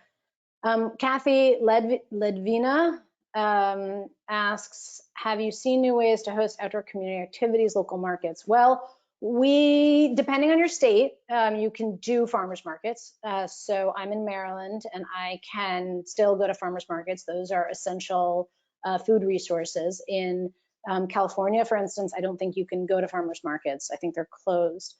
Kathy Ledvina asks, have you seen new ways to host outdoor community activities, local markets? Well, depending on your state, you can do farmers markets. So I'm in Maryland and I can still go to farmers markets. Those are essential food resources. In California, for instance, I don't think you can go to farmers markets. I think they're closed.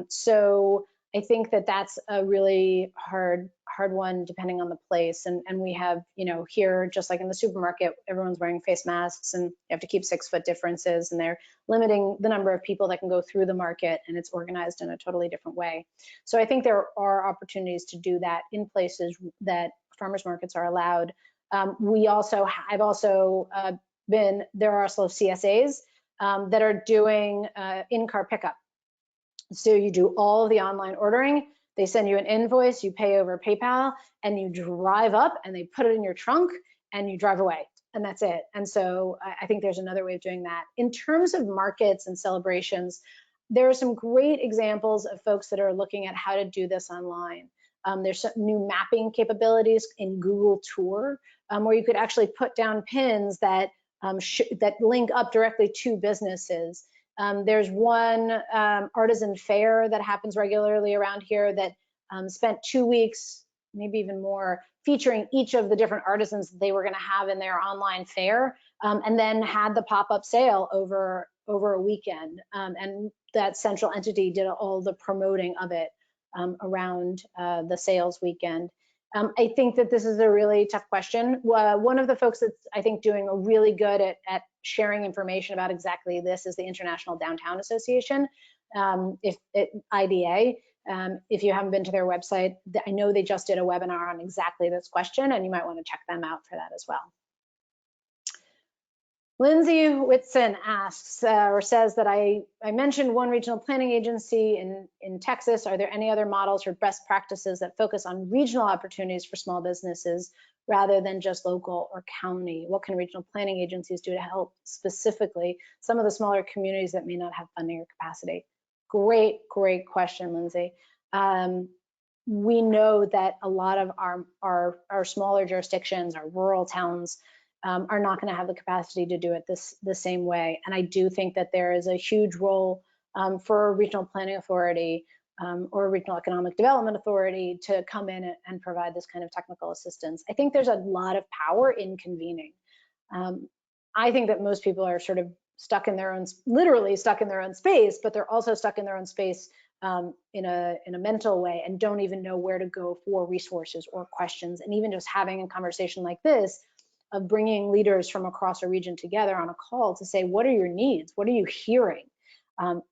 So I think that that's a really hard one depending on the place. And we have, you know, here, just like in the supermarket, everyone's wearing face masks and you have to keep 6-foot differences, and they're limiting the number of people that can go through the market, and it's organized in a totally different way. So I think there are opportunities to do that in places that farmers markets are allowed. There are also CSAs that are doing in-car pickup. So you do all of the online ordering, they send you an invoice, you pay over PayPal, and you drive up and they put it in your trunk and you drive away, and that's it. And so I think there's another way of doing that. In terms of markets and celebrations, there are some great examples of folks that are looking at how to do this online. There's some new mapping capabilities in Google Tour, where you could actually put down pins that link up directly to businesses. There's one artisan fair that happens regularly around here that spent 2 weeks, maybe even more, featuring each of the different artisans that they were going to have in their online fair, and then had the pop-up sale over a weekend. And that central entity did all the promoting of it around the sales weekend. I think that this is a really tough question. One of the folks that's, I think, doing a really good at sharing information about exactly this is the International Downtown Association, IDA. If you haven't been to their website, I know they just did a webinar on exactly this question, and you might want to check them out for that as well. Lindsay Whitson asks or says that I mentioned one regional planning agency in Texas. Are there any other models or best practices that focus on regional opportunities for small businesses rather than just local or county? What can regional planning agencies do to help specifically some of the smaller communities that may not have funding or capacity? Great question, Lindsay. We know that a lot of our smaller jurisdictions, our rural towns, are not going to have the capacity to do it the same way. And I do think that there is a huge role for a regional planning authority or a regional economic development authority to come in and provide this kind of technical assistance. I think there's a lot of power in convening. I think that most people are sort of literally stuck in their own space, but they're also stuck in their own space in a mental way and don't even know where to go for resources or questions. And even just having a conversation like this, of bringing leaders from across a region together on a call to say, what are your needs? What are you hearing?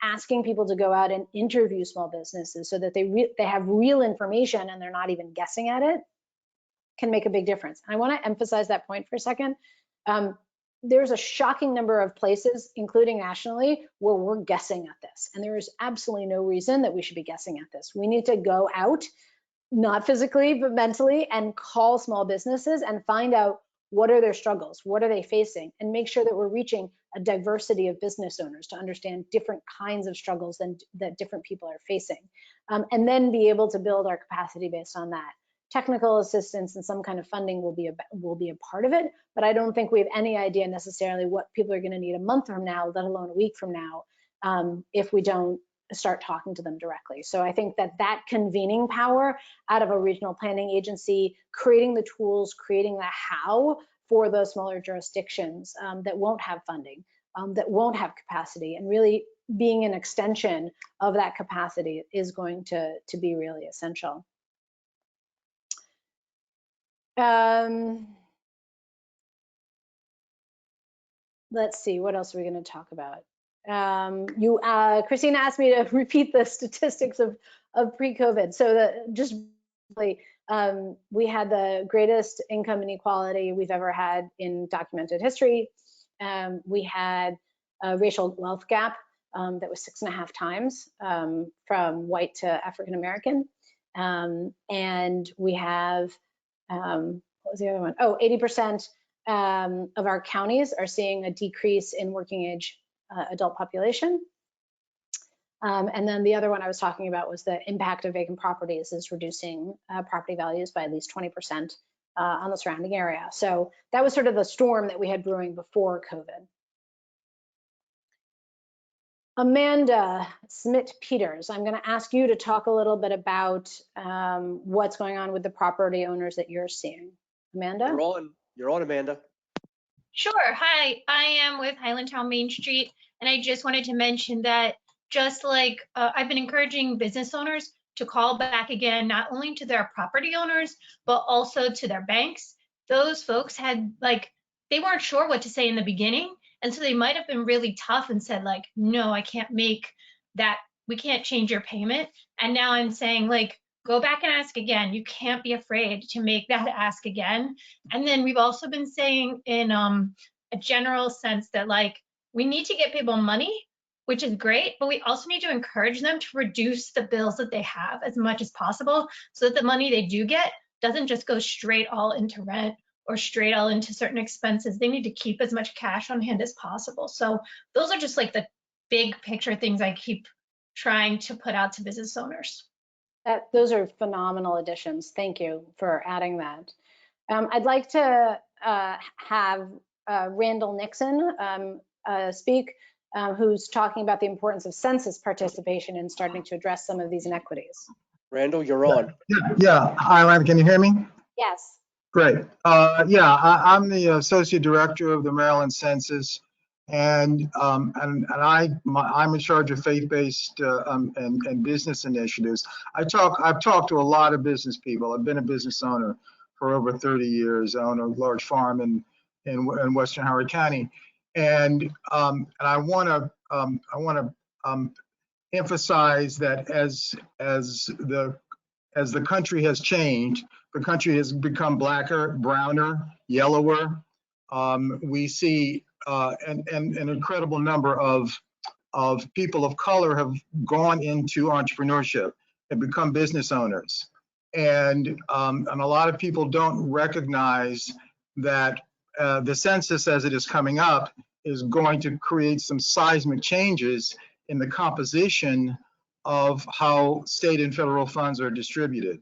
Asking people to go out and interview small businesses so that they have real information and they're not even guessing at it can make a big difference. And I want to emphasize that point for a second. There's a shocking number of places, including nationally, where we're guessing at this. And there is absolutely no reason that we should be guessing at this. We need to go out, not physically, but mentally, and call small businesses and find out what are their struggles, what are they facing, and make sure that we're reaching a diversity of business owners to understand different kinds of struggles that different people are facing, and then be able to build our capacity based on that. Technical assistance and some kind of funding will be a part of it, but I don't think we have any idea necessarily what people are going to need a month from now, let alone a week from now, if we don't start talking to them directly. So I think that convening power out of a regional planning agency, creating the tools, creating the how for those smaller jurisdictions that won't have funding, that won't have capacity, and really being an extension of that capacity is going to be really essential. Let's see, what else are we going to talk about? Christina asked me to repeat the statistics of pre-COVID. So we had the greatest income inequality we've ever had in documented history. We had a racial wealth gap that was 6.5 times from white to African American. And we have, what was the other one? Oh, 80% of our counties are seeing a decrease in working age adult population. And then the other one I was talking about was the impact of vacant properties is reducing property values by at least 20% on the surrounding area. So that was sort of the storm that we had brewing before COVID. Amanda Smith-Peters, I'm going to ask you to talk a little bit about what's going on with the property owners that you're seeing. Amanda? You're on, Amanda. Sure. Hi, I am with Highlandtown Main Street, and I just wanted to mention that just like I've been encouraging business owners to call back again, not only to their property owners, but also to their banks. Those folks had they weren't sure what to say in the beginning. And so they might have been really tough and said no, I can't make that. We can't change your payment. And now I'm saying go back and ask again. You can't be afraid to make that ask again. And then we've also been saying in a general sense that we need to get people money, which is great, but we also need to encourage them to reduce the bills that they have as much as possible so that the money they do get doesn't just go straight all into rent or straight all into certain expenses. They need to keep as much cash on hand as possible. So those are just the big picture things I keep trying to put out to business owners. Those are phenomenal additions. Thank you for adding that. I'd like to have Randall Nixon speak, who's talking about the importance of census participation in starting to address some of these inequities. Randall, you're on. Yeah. Hi, Lana, can you hear me? Yes. Great. I'm the Associate Director of the Maryland Census, and I'm in charge of faith-based and business initiatives. I've talked to a lot of business people. I've been a business owner for over 30 years. I own a large farm in Western Howard County, and I want to emphasize that as the country has changed, the country has become blacker, browner, yellower. We see an incredible number of people of color have gone into entrepreneurship and become business owners. And a lot of people don't recognize that the census as it is coming up is going to create some seismic changes in the composition of how state and federal funds are distributed.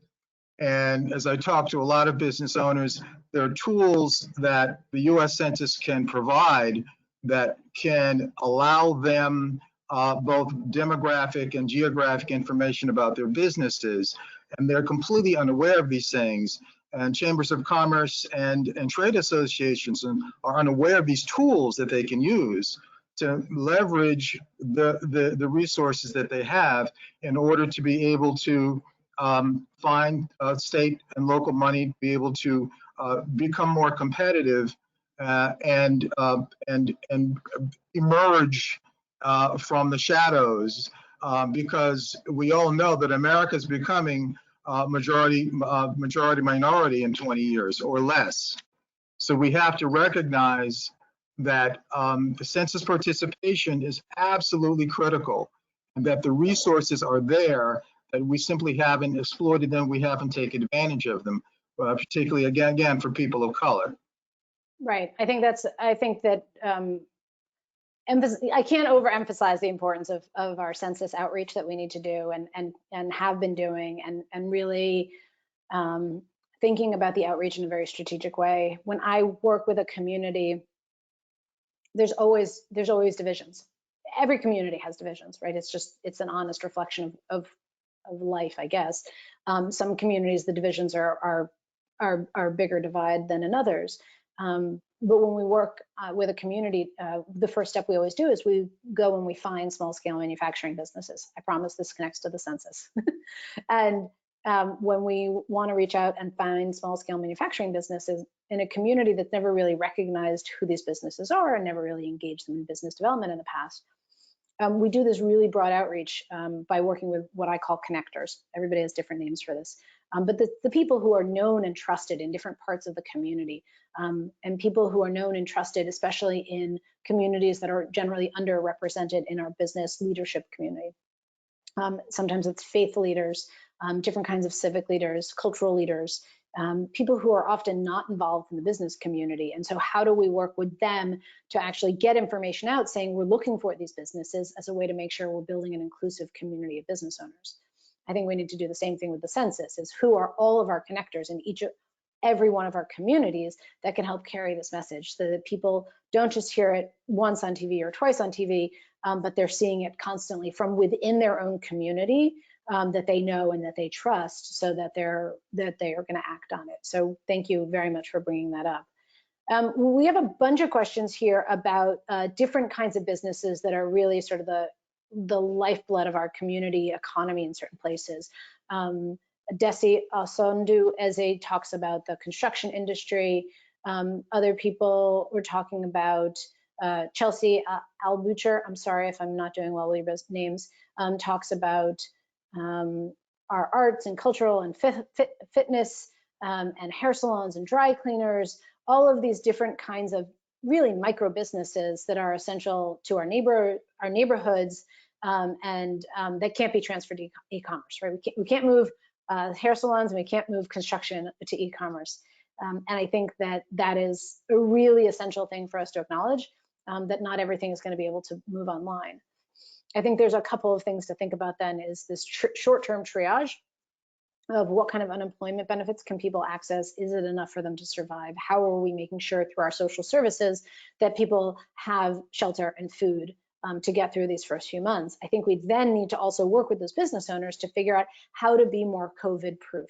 And as I talk to a lot of business owners, there are tools that the U.S. Census can provide that can allow them both demographic and geographic information about their businesses. And they're completely unaware of these things. And chambers of commerce and trade associations are unaware of these tools that they can use to leverage the resources that they have in order to be able to find state and local money to be able to become more competitive and emerge from the shadows, because we all know that America is becoming majority minority in 20 years or less. So we have to recognize that the census participation is absolutely critical, and that the resources are there, that we simply haven't exploited them, we haven't taken advantage of them, particularly again for people of color. Right. I think that I can't overemphasize the importance of our census outreach that we need to do and have been doing, and really thinking about the outreach in a very strategic way. When I work with a community, there's always divisions. Every community has divisions, right? It's an honest reflection of life, I guess. Some communities, the divisions are bigger divide than in others. But when we work with a community, the first step we always do is we go and we find small scale manufacturing businesses. I promise this connects to the census. And when we want to reach out and find small scale manufacturing businesses in a community that's never really recognized who these businesses are and never really engaged them in business development in the past, we do this really broad outreach by working with what I call connectors. Everybody has different names for this. But the people who are known and trusted in different parts of the community, and people who are known and trusted, especially in communities that are generally underrepresented in our business leadership community. Sometimes it's faith leaders, different kinds of civic leaders, cultural leaders, people who are often not involved in the business community. And so how do we work with them to actually get information out saying we're looking for these businesses as a way to make sure we're building an inclusive community of business owners? I think we need to do the same thing with the census, is who are all of our connectors in every one of our communities that can help carry this message so that people don't just hear it once on TV or twice on TV, but they're seeing it constantly from within their own community that they know and that they trust, so that they are going to act on it. So thank you very much for bringing that up. We have a bunch of questions here about different kinds of businesses that are really sort of the lifeblood of our community economy in certain places. Desi Asondu Eze talks about the construction industry. Other people were talking about Chelsea Albucher, I'm sorry if I'm not doing well with your names, talks about our arts and cultural and fitness and hair salons and dry cleaners, all of these different kinds of really micro businesses that are essential to our neighborhoods and that can't be transferred to e-commerce, right? We can't move hair salons and we can't move construction to e-commerce. And I think that is a really essential thing for us to acknowledge, that not everything is going to be able to move online. I think there's a couple of things to think about then, is this short-term triage of what kind of unemployment benefits can people access? Is it enough for them to survive? How are we making sure through our social services that people have shelter and food to get through these first few months? I think we then need to also work with those business owners to figure out how to be more COVID proof.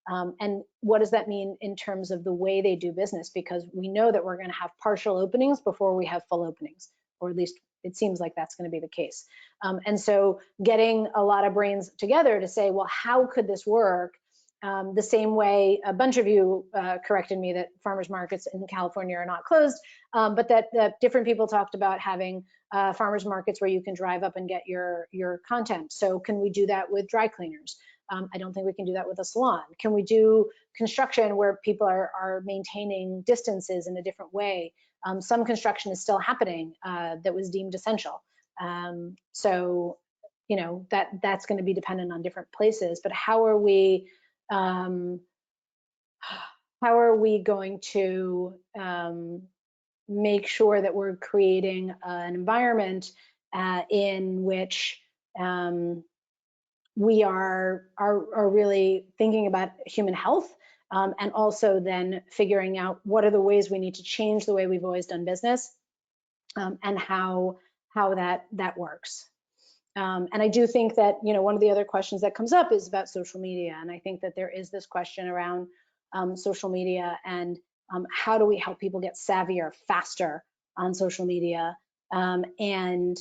And what does that mean in terms of the way they do business? Because we know that we're going to have partial openings before we have full openings, or at least it seems like that's going to be the case. And so getting a lot of brains together to say, well, how could this work? The same way a bunch of you corrected me that farmers markets in California are not closed, but that different people talked about having farmers markets where you can drive up and get your content. So can we do that with dry cleaners? I don't think we can do that with a salon. Can we do construction where people are maintaining distances in a different way? Some construction is still happening that was deemed essential. So, you know, that's going to be dependent on different places. But how are we going to make sure that we're creating an environment in which we are really thinking about human health, and also then figuring out what are the ways we need to change the way we've always done business, and how that works. And I do think that, you know, one of the other questions that comes up is about social media, and I think that there is this question around social media and how do we help people get savvier faster on social media, and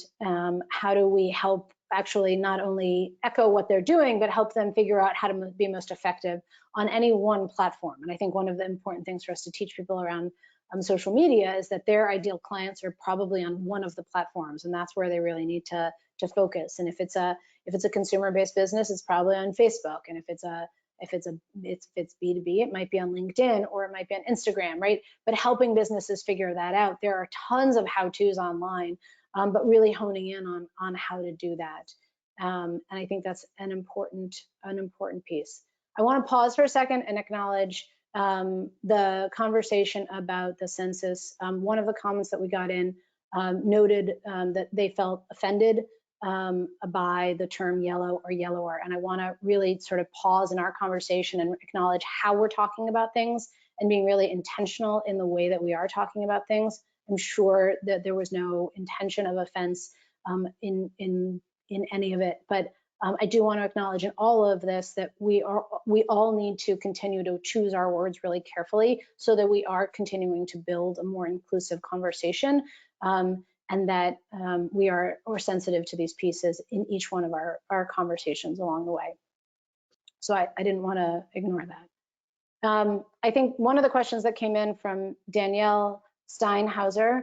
how do we help actually not only echo what they're doing, but help them figure out how to be most effective on any one platform. And I think one of the important things for us to teach people around social media is that their ideal clients are probably on one of the platforms, and that's where they really need to focus. And if it's a consumer-based business, it's probably on Facebook. And if it's B2B, it might be on LinkedIn, or it might be on Instagram, right? But helping businesses figure that out. There are tons of how-tos online, but really honing in on how to do that. And I think that's an important piece. I want to pause for a second and acknowledge the conversation about the census, one of the comments that we got in noted that they felt offended by the term yellow or yellower. And I want to really sort of pause in our conversation and acknowledge how we're talking about things and being really intentional in the way that we are talking about things. I'm sure that there was no intention of offense in any of it, but I do want to acknowledge in all of this that we all need to continue to choose our words really carefully so that we are continuing to build a more inclusive conversation, and that we're sensitive to these pieces in each one of our conversations along the way. So I didn't want to ignore that. I think one of the questions that came in from Danielle Steinhauser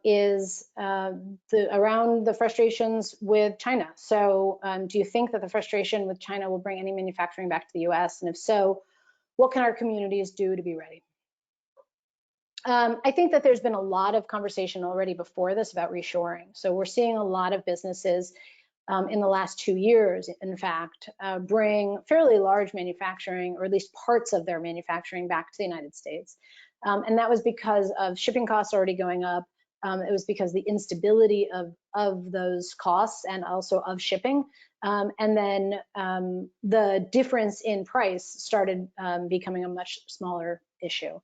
is around the frustrations with China. So do you think that the frustration with China will bring any manufacturing back to the US? And if so, what can our communities do to be ready? I think that there's been a lot of conversation already before this about reshoring. So we're seeing a lot of businesses in the last 2 years, in fact, bring fairly large manufacturing, or at least parts of their manufacturing, back to the United States. And that was because of shipping costs already going up. It was because the instability of those costs and also of shipping. And then the difference in price started becoming a much smaller issue.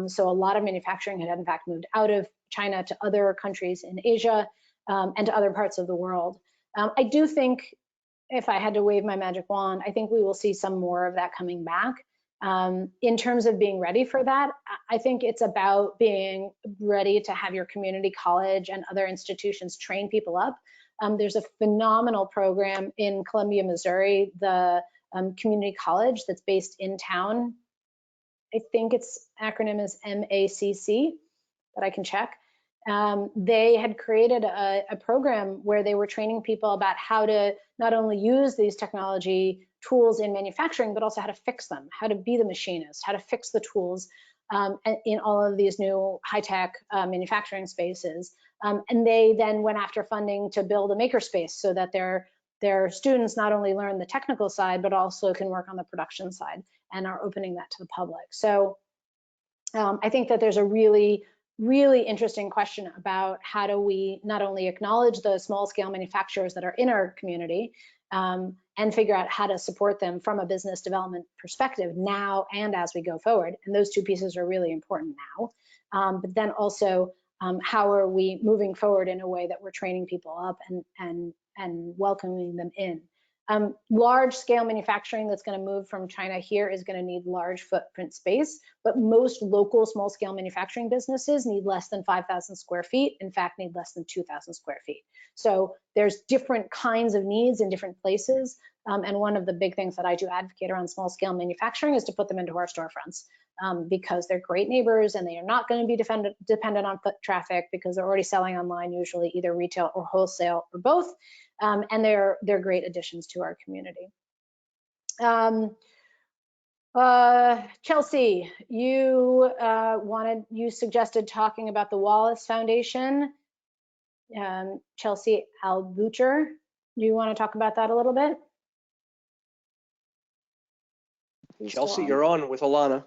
So a lot of manufacturing had in fact moved out of China to other countries in Asia and to other parts of the world. I do think, if I had to wave my magic wand, I think we will see some more of that coming back. In terms of being ready for that, I think it's about being ready to have your community college and other institutions train people up. There's a phenomenal program in Columbia, Missouri, the community college that's based in town. I think its acronym is MACC, but I can check. They had created a program where they were training people about how to not only use these technology tools in manufacturing, but also how to fix them, how to be the machinist, how to fix the tools in all of these new high-tech manufacturing spaces. And they then went after funding to build a makerspace so that their students not only learn the technical side, but also can work on the production side, and are opening that to the public. So I think that there's a really interesting question about how do we not only acknowledge the small scale manufacturers that are in our community and figure out how to support them from a business development perspective now and as we go forward. And those two pieces are really important now. But then also, how are we moving forward in a way that we're training people up and welcoming them in? Large scale manufacturing that's going to move from China here is going to need large footprint space, but most local small scale manufacturing businesses need less than 5,000 square feet, in fact need less than 2,000 square feet. So there's different kinds of needs in different places, and one of the big things that I do advocate around small scale manufacturing is to put them into our storefronts, because they're great neighbors and they are not going to be dependent on foot traffic, because they're already selling online, usually either retail or wholesale or both. And they're great additions to our community. Chelsea, you suggested talking about the Wallace Foundation. Chelsea Albucher, do you want to talk about that a little bit? Chelsea, you're on with Ilana.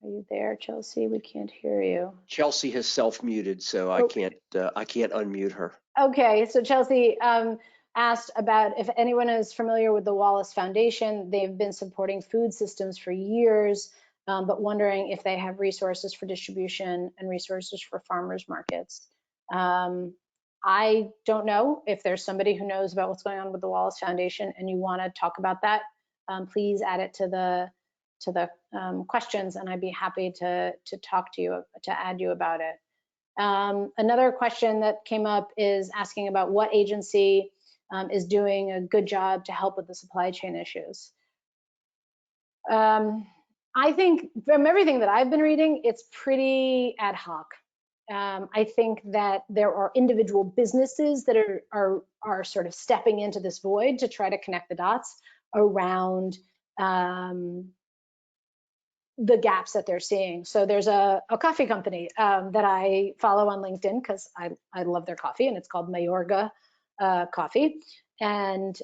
Are you there, Chelsea? We can't hear you. Chelsea has self-muted, so I can't unmute her. Okay, so Chelsea asked about if anyone is familiar with the Wallace Foundation. They've been supporting food systems for years, but wondering if they have resources for distribution and resources for farmers markets. I don't know. If there's somebody who knows about what's going on with the Wallace Foundation and you want to talk about that, please add it to the questions, and I'd be happy to talk to you, to add you about it. Another question that came up is asking about what agency is doing a good job to help with the supply chain issues. I think from everything that I've been reading, it's pretty ad hoc. I think that there are individual businesses that are sort of stepping into this void to try to connect the dots around the gaps that they're seeing. So there's a coffee company that I follow on LinkedIn because I love their coffee, and it's called Mayorga Coffee. And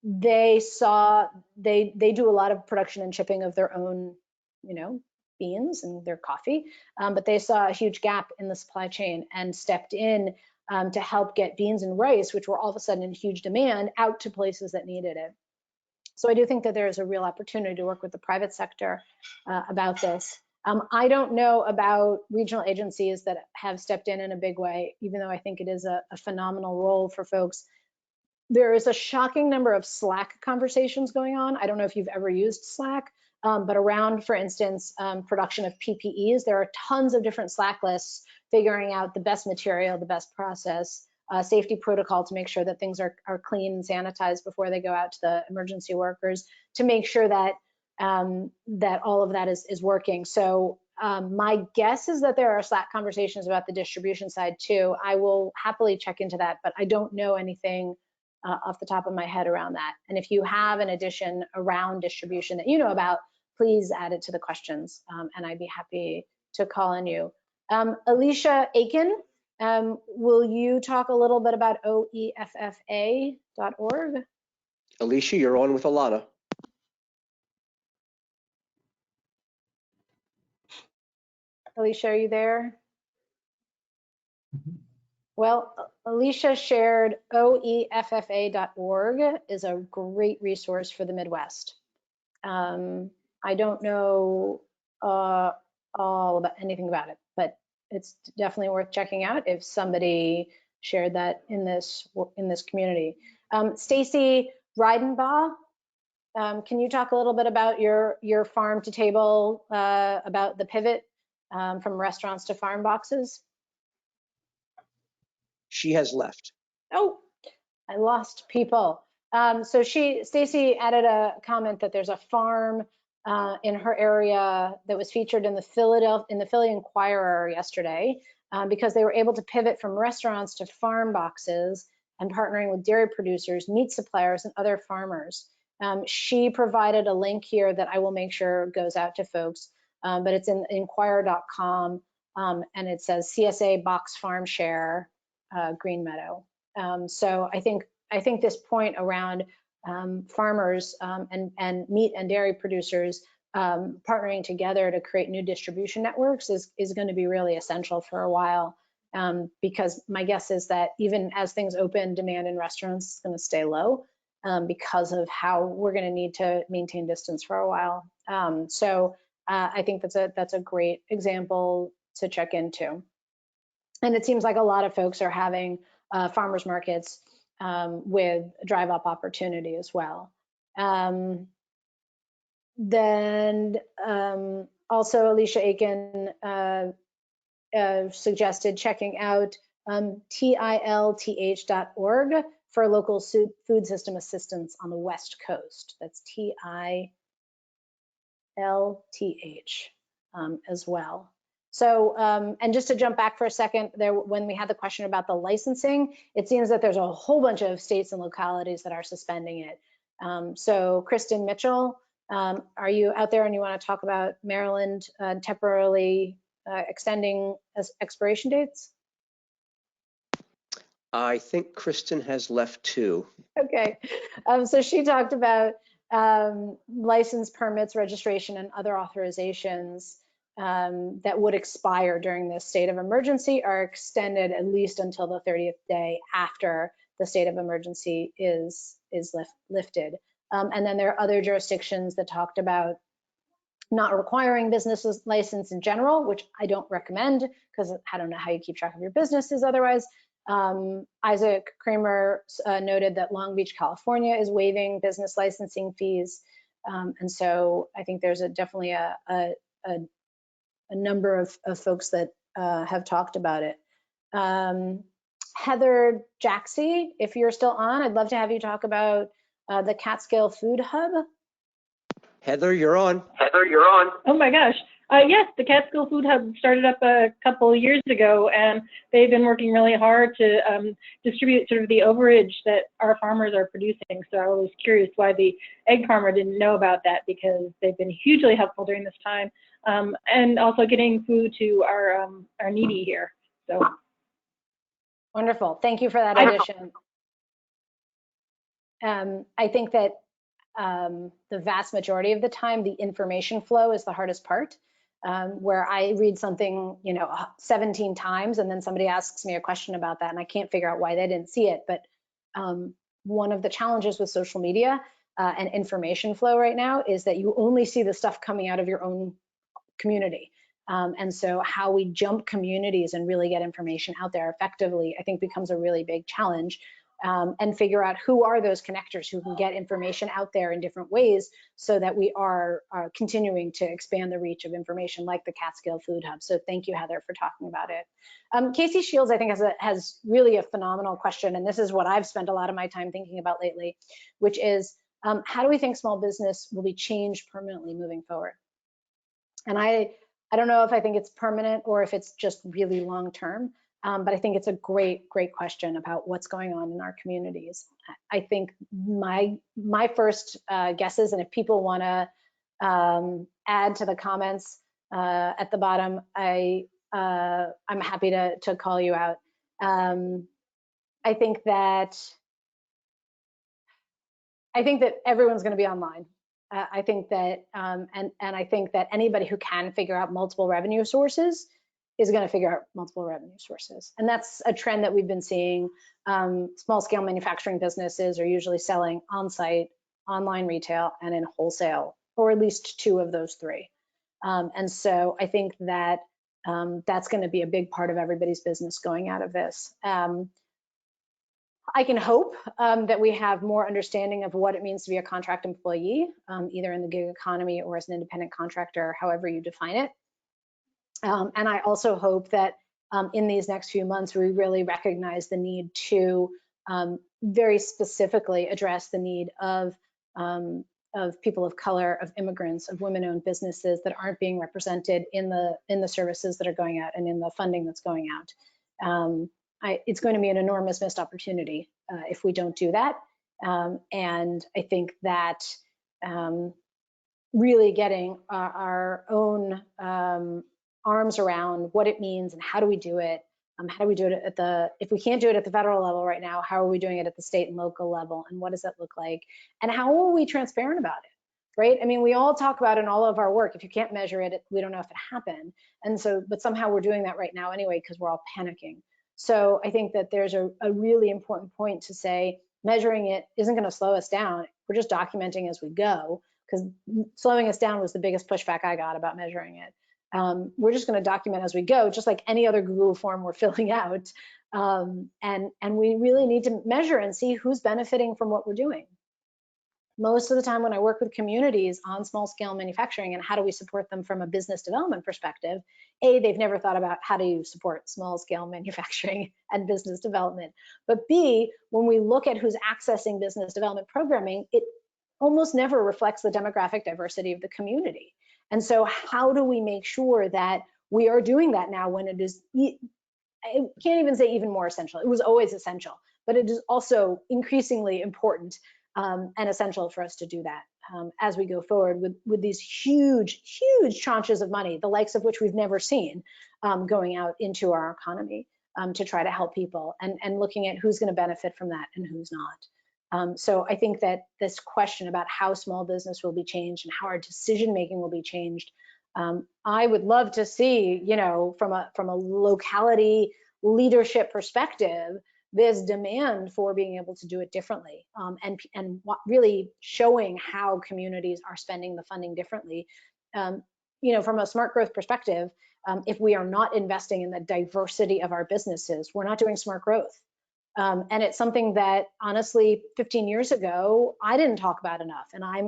they saw they do a lot of production and shipping of their own, beans and their coffee, but they saw a huge gap in the supply chain and stepped in to help get beans and rice, which were all of a sudden in huge demand, out to places that needed it. So I do think that there is a real opportunity to work with the private sector about this. I don't know about regional agencies that have stepped in a big way, even though I think it is a phenomenal role for folks. There is a shocking number of Slack conversations going on. I don't know if you've ever used Slack, but around, for instance, production of PPEs, there are tons of different Slack lists figuring out the best material, the best process, safety protocol to make sure that things are clean and sanitized before they go out to the emergency workers, to make sure that that all of that is working. So my guess is that there are Slack conversations about the distribution side too. I will happily check into that, but I don't know anything off the top of my head around that. And if you have an addition around distribution that you know about, please add it to the questions, and I'd be happy to call on you. Alicia Aiken, will you talk a little bit about oeffa.org? Alicia, you're on with Ilana. Alicia, are you there? Well, Alicia shared oeffa.org is a great resource for the Midwest. I don't know all about anything about it, but it's definitely worth checking out if somebody shared that in this community. Stacy Reidenbaugh, can you talk a little bit about your farm to table, about the pivot from restaurants to farm boxes? She has left. Oh, I lost people. So Stacy added a comment that there's a farm in her area that was featured in the Philly Inquirer yesterday because they were able to pivot from restaurants to farm boxes and partnering with dairy producers, meat suppliers, and other farmers. She provided a link here that I will make sure goes out to folks, but it's in inquirer.com, and it says CSA box farm share, Green Meadow. So I think this point around farmers and meat and dairy producers partnering together to create new distribution networks is going to be really essential for a while, because my guess is that even as things open, demand in restaurants is going to stay low because of how we're going to need to maintain distance for a while. So I think that's a great example to check into. And it seems like a lot of folks are having farmers markets with drive-up opportunity as well. Then also Alicia Aiken suggested checking out tilth.org for local food system assistance on the West Coast. That's TILTH as well. So, and just to jump back for a second, when we had the question about the licensing, it seems that there's a whole bunch of states and localities that are suspending it. So Kristen Mitchell, are you out there and you want to talk about Maryland temporarily extending expiration dates? I think Kristen has left too. Okay, so she talked about license permits, registration, and other authorizations that would expire during this state of emergency are extended at least until the 30th day after the state of emergency is lifted. And then there are other jurisdictions that talked about not requiring business license in general, which I don't recommend because I don't know how you keep track of your businesses otherwise. Isaac Kramer noted that Long Beach, California is waiving business licensing fees. And so I think there's definitely a number of folks that have talked about it. Heather Jaxie, if you're still on, I'd love to have you talk about the Catskill Food Hub. Heather, you're on. Heather, you're on. Oh my gosh. Yes, the Catskill Food Hub started up a couple of years ago, and they've been working really hard to distribute sort of the overage that our farmers are producing. So I was curious why the egg farmer didn't know about that, because they've been hugely helpful during this time, and also getting food to our needy here. So wonderful. Thank you for that addition. I think that the vast majority of the time, the information flow is the hardest part. Where I read something, 17 times, and then somebody asks me a question about that, and I can't figure out why they didn't see it. But one of the challenges with social media and information flow right now is that you only see the stuff coming out of your own community. And so how we jump communities and really get information out there effectively, I think becomes a really big challenge. And figure out who are those connectors who can get information out there in different ways so that we are continuing to expand the reach of information like the Catskill Food Hub. So thank you, Heather, for talking about it. Casey Shields, I think, has really a phenomenal question, and this is what I've spent a lot of my time thinking about lately, which is how do we think small business will be changed permanently moving forward? And I don't know if I think it's permanent or if it's just really long term. But I think it's a great question about what's going on in our communities. I think my first guesses, and if people want to add to the comments at the bottom, I'm happy to call you out. I think that everyone's going to be online. I think that and I think that anybody who can figure out multiple revenue sources is going to figure out multiple revenue sources. And that's a trend that we've been seeing. Small scale manufacturing businesses are usually selling on-site, online retail, and in wholesale, or at least two of those three. And so I think that that's going to be a big part of everybody's business going out of this. I can hope that we have more understanding of what it means to be a contract employee, either in the gig economy or as an independent contractor, however you define it. And I also hope that in these next few months, we really recognize the need to very specifically address the need of people of color, of immigrants, of women-owned businesses that aren't being represented in the services that are going out and in the funding that's going out. It's going to be an enormous missed opportunity if we don't do that. And I think that really getting our own arms around what it means and how do we do it, how do we do it if we can't do it at the federal level right now, how are we doing it at the state and local level, and what does that look like, and how are we transparent about it, right? I mean, we all talk about in all of our work, if you can't measure it, we don't know if it happened. And so, but somehow we're doing that right now anyway, because we're all panicking. So I think that there's a really important point to say, measuring it isn't going to slow us down. We're just documenting as we go, because slowing us down was the biggest pushback I got about measuring it. We're just going to document as we go, just like any other Google form we're filling out. And we really need to measure and see who's benefiting from what we're doing. Most of the time when I work with communities on small scale manufacturing and how do we support them from a business development perspective, A, they've never thought about how do you support small scale manufacturing and business development. But B, when we look at who's accessing business development programming, it almost never reflects the demographic diversity of the community. And so how do we make sure that we are doing that now when it is, I can't even say even more essential. It was always essential, but it is also increasingly important and essential for us to do that as we go forward with these huge tranches of money, the likes of which we've never seen going out into our economy to try to help people and looking at who's going to benefit from that and who's not. So I think that this question about how small business will be changed and how our decision making will be changed, I would love to see, from a locality leadership perspective, this demand for being able to do it differently, and really showing how communities are spending the funding differently. From a smart growth perspective, if we are not investing in the diversity of our businesses, we're not doing smart growth. And it's something that honestly 15 years ago I didn't talk about enough, and I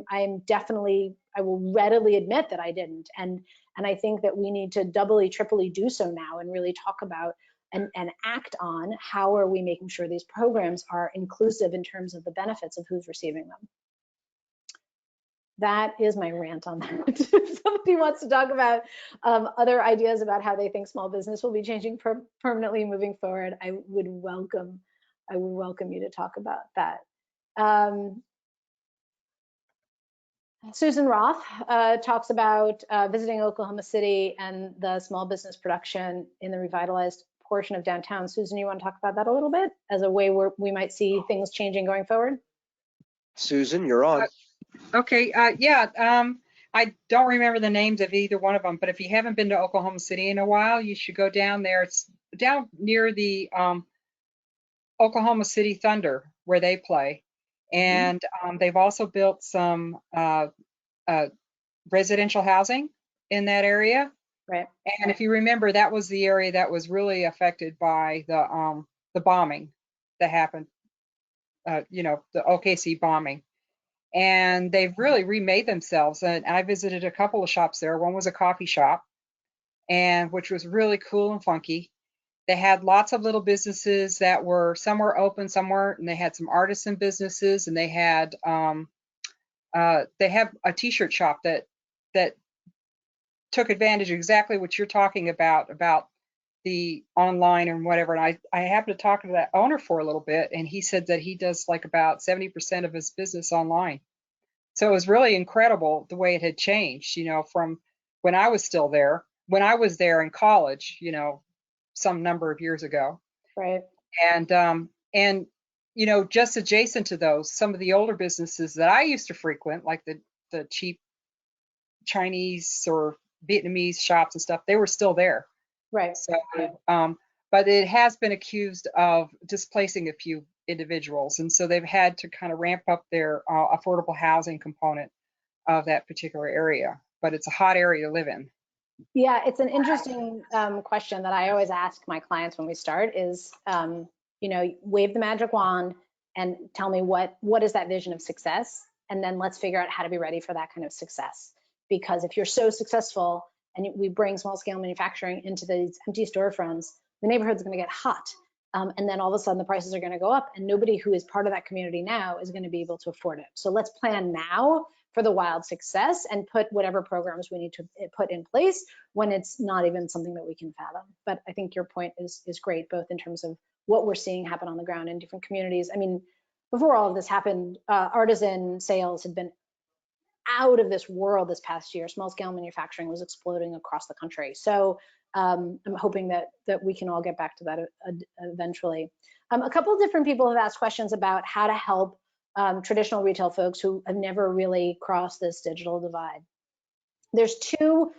will readily admit that I didn't, and I think that we need to doubly, triply do so now and really talk about and act on how are we making sure these programs are inclusive in terms of the benefits of who's receiving them. That is my rant on that. If somebody wants to talk about other ideas about how they think small business will be changing permanently moving forward, I would welcome you to talk about that. Susan Roth talks about visiting Oklahoma City and the small business production in the revitalized portion of downtown. Susan, you want to talk about that a little bit as a way where we might see things changing going forward? Susan, you're on. Okay, I don't remember the names of either one of them, but if you haven't been to Oklahoma City in a while, you should go down there. It's down near the Oklahoma City Thunder where they play. And they've also built some residential housing in that area. Right. And if you remember, that was the area that was really affected by the bombing that happened, the OKC bombing. And they've really remade themselves. And I visited a couple of shops there. One was a coffee shop, and which was really cool and funky. They had lots of little businesses that were, some were open, some weren't, and they had some artisan businesses, and they have a t-shirt shop that took advantage of exactly what you're talking about the online and whatever. And I happened to talk to that owner for a little bit, and he said that he does like about 70% of his business online. So it was really incredible the way it had changed, from when I was still there, when I was there in college, some number of years ago. Right. And just adjacent to those, some of the older businesses that I used to frequent, like the cheap Chinese or Vietnamese shops and stuff, they were still there. Right. So, but it has been accused of displacing a few individuals, and so they've had to kind of ramp up their affordable housing component of that particular area. But it's a hot area to live in. Yeah, it's an interesting question that I always ask my clients when we start is, wave the magic wand and tell me what is that vision of success, and then let's figure out how to be ready for that kind of success. Because if you're so successful and we bring small scale manufacturing into these empty storefronts, the neighborhood's going to get hot. And then all of a sudden the prices are going to go up, and nobody who is part of that community now is going to be able to afford it. So let's plan now for the wild success and put whatever programs we need to put in place when it's not even something that we can fathom. But I think your point is great, both in terms of what we're seeing happen on the ground in different communities. I mean, before all of this happened, artisan sales had been out of this world this past year. Small scale manufacturing was exploding across the country. So I'm hoping that we can all get back to that eventually. A couple of different people have asked questions about how to help traditional retail folks who have never really crossed this digital divide. There's two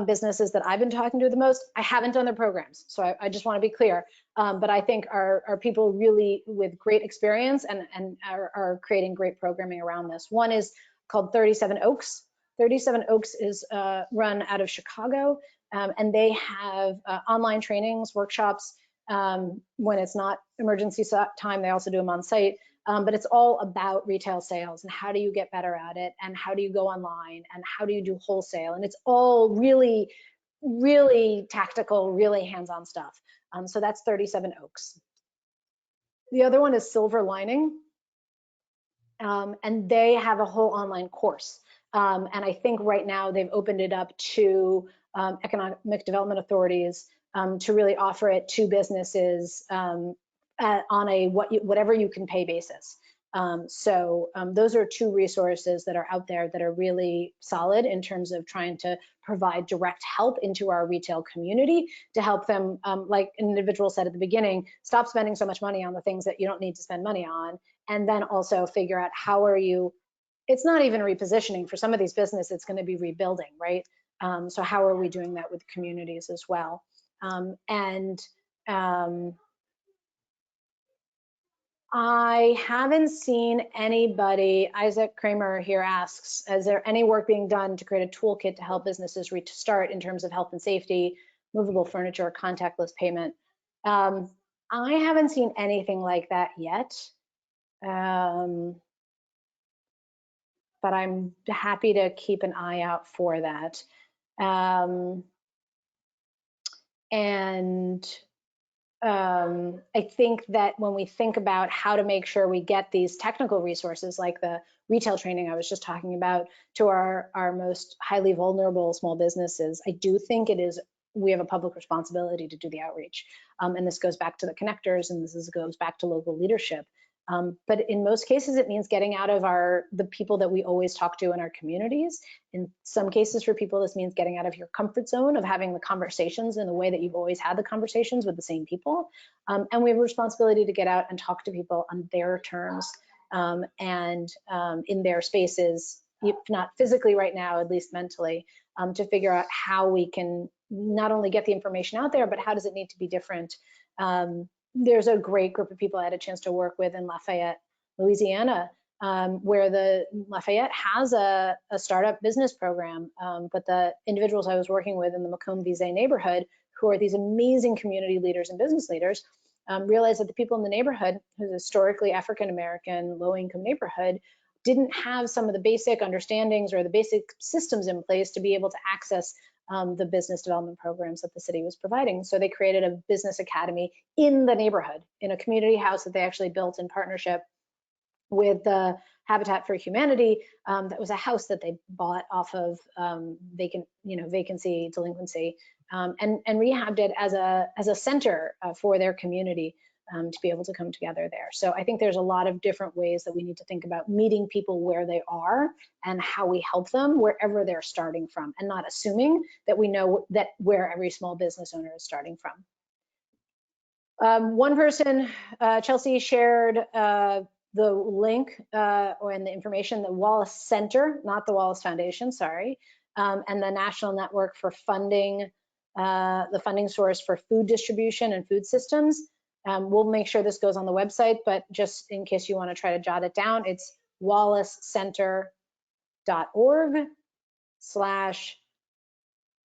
businesses that I've been talking to the most. I haven't done their programs, so I just want to be clear. But I think are people really with great experience and are creating great programming around this. One is called 37 Oaks. 37 Oaks is run out of Chicago, and they have online trainings, workshops. When it's not emergency time, they also do them on site. But it's all about retail sales and how do you get better at it, and how do you go online, and how do you do wholesale, and it's all really, really tactical, really hands-on stuff. So that's 37 Oaks. The other one is Silver Lining, and they have a whole online course. And I think right now they've opened it up to economic development authorities to really offer it to businesses on a whatever you can pay basis. So those are two resources that are out there that are really solid in terms of trying to provide direct help into our retail community to help them, like an individual said at the beginning, stop spending so much money on the things that you don't need to spend money on, and then also figure out how are you, it's not even repositioning for some of these businesses, it's going to be rebuilding, right? So how are we doing that with communities as well? I haven't seen anybody, Isaac Kramer here asks, is there any work being done to create a toolkit to help businesses restart in terms of health and safety, movable furniture, or contactless payment? I haven't seen anything like that yet, but I'm happy to keep an eye out for that. I think that when we think about how to make sure we get these technical resources like the retail training I was just talking about to our most highly vulnerable small businesses, I do think we have a public responsibility to do the outreach. And this goes back to the connectors, and this goes back to local leadership. But in most cases, it means getting out of the people that we always talk to in our communities. In some cases, for people, this means getting out of your comfort zone of having the conversations in the way that you've always had the conversations with the same people. And we have a responsibility to get out and talk to people on their terms and in their spaces, if not physically right now, at least mentally, to figure out how we can not only get the information out there, but how does it need to be different. There's a great group of people I had a chance to work with in Lafayette, Louisiana, where the Lafayette has a startup business program, but the individuals I was working with in the Macomb-Vizay neighborhood, who are these amazing community leaders and business leaders, realized that the people in the neighborhood, who's historically African-American, low-income neighborhood, didn't have some of the basic understandings or the basic systems in place to be able to access the business development programs that the city was providing. So they created a business academy in the neighborhood, in a community house that they actually built in partnership with the Habitat for Humanity. That was a house that they bought off of vacancy, delinquency, and rehabbed it as a center for their community to be able to come together there. So I think there's a lot of different ways that we need to think about meeting people where they are and how we help them wherever they're starting from, and not assuming that we know that where every small business owner is starting from. One person, Chelsea, shared the link and the information, the Wallace Center, not the Wallace Foundation, sorry, and the National Network for Funding, the funding source for food distribution and food systems. We'll make sure this goes on the website, but just in case you want to try to jot it down, it's wallacecenter.org/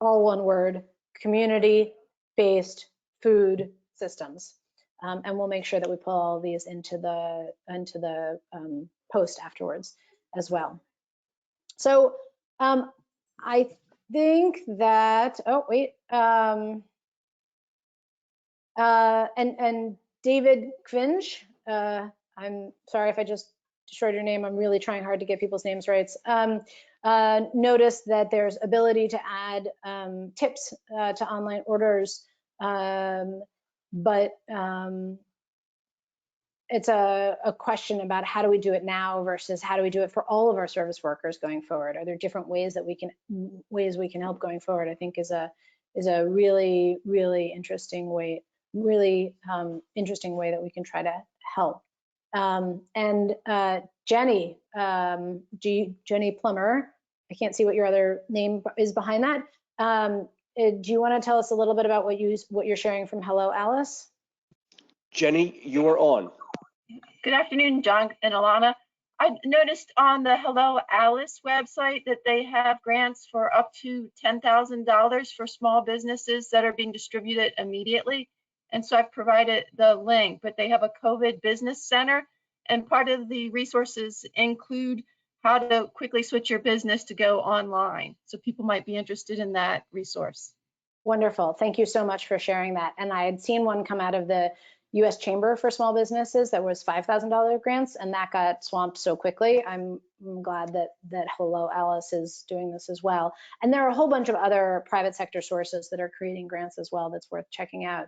all one word, community-based food systems. And we'll make sure that we pull all of these into the post afterwards as well. So I think that, oh wait, and David Kvinge, I'm sorry if I just destroyed your name. I'm really trying hard to get people's names right. Notice that there's ability to add tips to online orders, but it's a question about how do we do it now versus how do we do it for all of our service workers going forward? Are there different ways that we can help going forward? I think is a really, really interesting way, interesting way that we can try to help. And Jenny, Jenny Plummer, I can't see what your other name is behind that. Do you want to tell us a little bit about what you're sharing from Hello Alice? Jenny, you are on. Good afternoon, John and Ilana. I noticed on the Hello Alice website that they have grants for up to $10,000 for small businesses that are being distributed immediately. And so I've provided the link, but they have a COVID business center, and part of the resources include how to quickly switch your business to go online. So people might be interested in that resource. Wonderful. Thank you so much for sharing that. And I had seen one come out of the U.S. Chamber for Small Businesses that was $5,000 grants, and that got swamped so quickly. I'm glad that Hello Alice is doing this as well. And there are a whole bunch of other private sector sources that are creating grants as well that's worth checking out.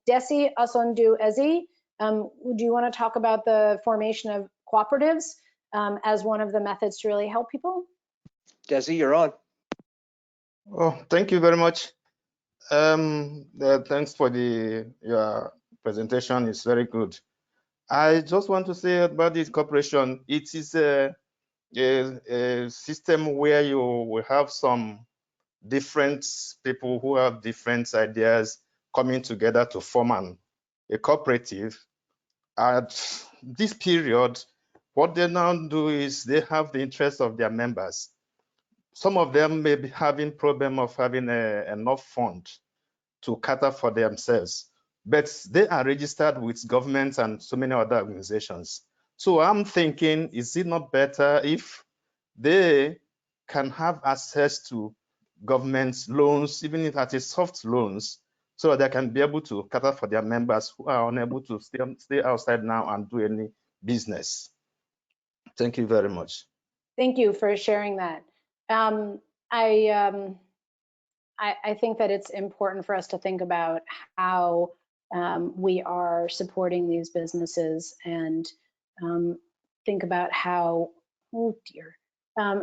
Desi Asondu Ezi, do you want to talk about the formation of cooperatives as one of the methods to really help people? Desi, you're on. Oh, thank you very much. Thanks for your presentation. It's very good. I just want to say about this cooperation. It is a system where you will have some different people who have different ideas coming together to form a cooperative. At this period, what they now do is they have the interest of their members. Some of them may be having problem of having enough fund to cater for themselves, but they are registered with governments and so many other organizations. So I'm thinking, is it not better if they can have access to government loans, even if that is soft loans, so that they can be able to cater for their members who are unable to stay outside now and do any business? Thank you very much. Thank you for sharing that. I think that it's important for us to think about how we are supporting these businesses and think about how, oh dear,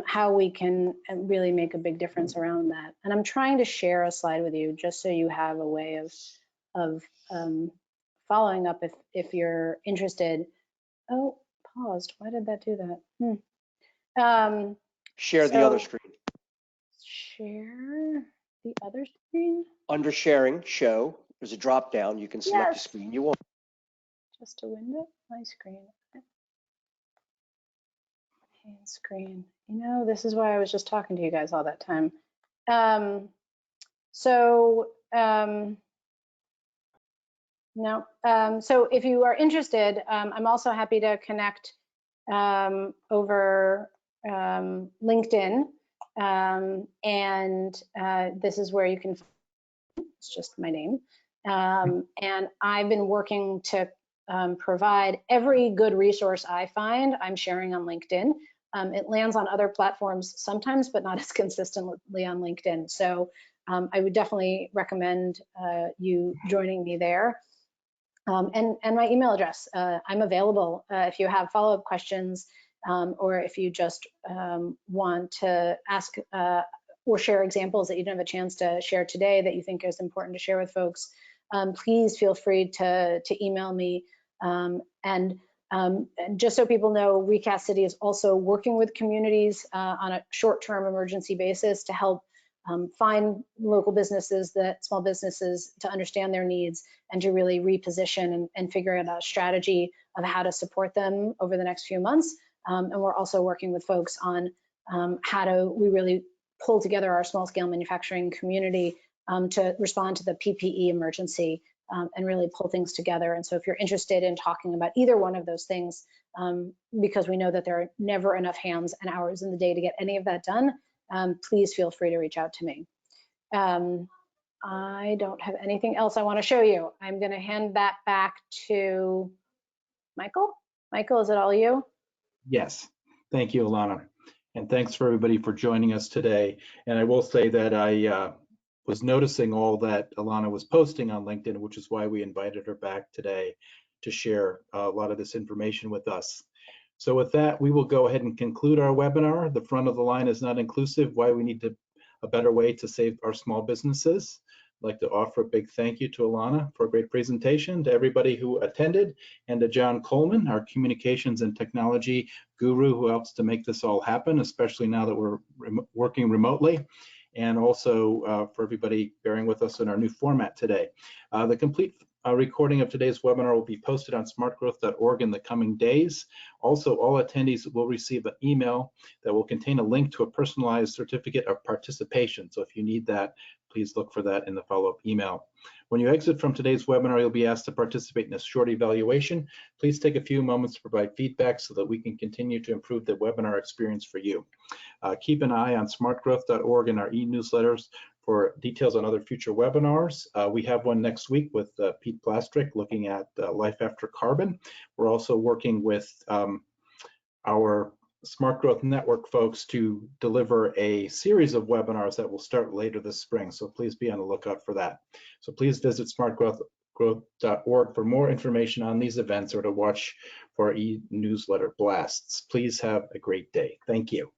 how we can really make a big difference around that. And I'm trying to share a slide with you just so you have a way of following up if you're interested. Oh, paused. Why did that do that? Share the other So- screen. Share the other screen? Under sharing, show, there's a drop down. You can select the Yes. screen you want. Just a window? My screen. Main screen. You know, this is why I was just talking to you guys all that time. No. So if you are interested, I'm also happy to connect over LinkedIn. This is where you can, it's just my name. And I've been working to provide every good resource I find, I'm sharing on LinkedIn. It lands on other platforms sometimes, but not as consistently on LinkedIn. So I would definitely recommend you joining me there. And my email address, I'm available if you have follow-up questions or if you just want to ask or share examples that you didn't have a chance to share today that you think is important to share with folks. Please feel free to email me. And just so people know, Recast City is also working with communities on a short-term emergency basis to help find local businesses, small businesses, to understand their needs and to really reposition and figure out a strategy of how to support them over the next few months. And we're also working with folks on how do we really pull together our small-scale manufacturing community to respond to the PPE emergency and really pull things together. And so if you're interested in talking about either one of those things, because we know that there are never enough hands and hours in the day to get any of that done, please feel free to reach out to me. I don't have anything else I want to show you. I'm going to hand that back to Michael. Michael, is it all you? Yes, thank you, Ilana. And thanks for everybody for joining us today. And I will say that I was noticing all that Ilana was posting on LinkedIn, which is why we invited her back today to share a lot of this information with us. So with that, we will go ahead and conclude our webinar. The front of the line is not inclusive, why we need a better way to save our small businesses. I'd like to offer a big thank you to Ilana for a great presentation, to everybody who attended, and to John Coleman, our communications and technology guru who helps to make this all happen, especially now that we're working remotely, and also for everybody bearing with us in our new format today. The complete recording of today's webinar will be posted on smartgrowth.org in the coming days. Also, all attendees will receive an email that will contain a link to a personalized certificate of participation. So if you need that, please look for that in the follow-up email. When you exit from today's webinar, you'll be asked to participate in a short evaluation. Please take a few moments to provide feedback so that we can continue to improve the webinar experience for you. Keep an eye on smartgrowth.org and our e-newsletters for details on other future webinars. We have one next week with Pete Plastrick looking at life after carbon. We're also working with our Smart Growth Network folks to deliver a series of webinars that will start later this spring. So please be on the lookout for that. So please visit smartgrowth.org for more information on these events or to watch for e-newsletter blasts. Please have a great day. Thank you.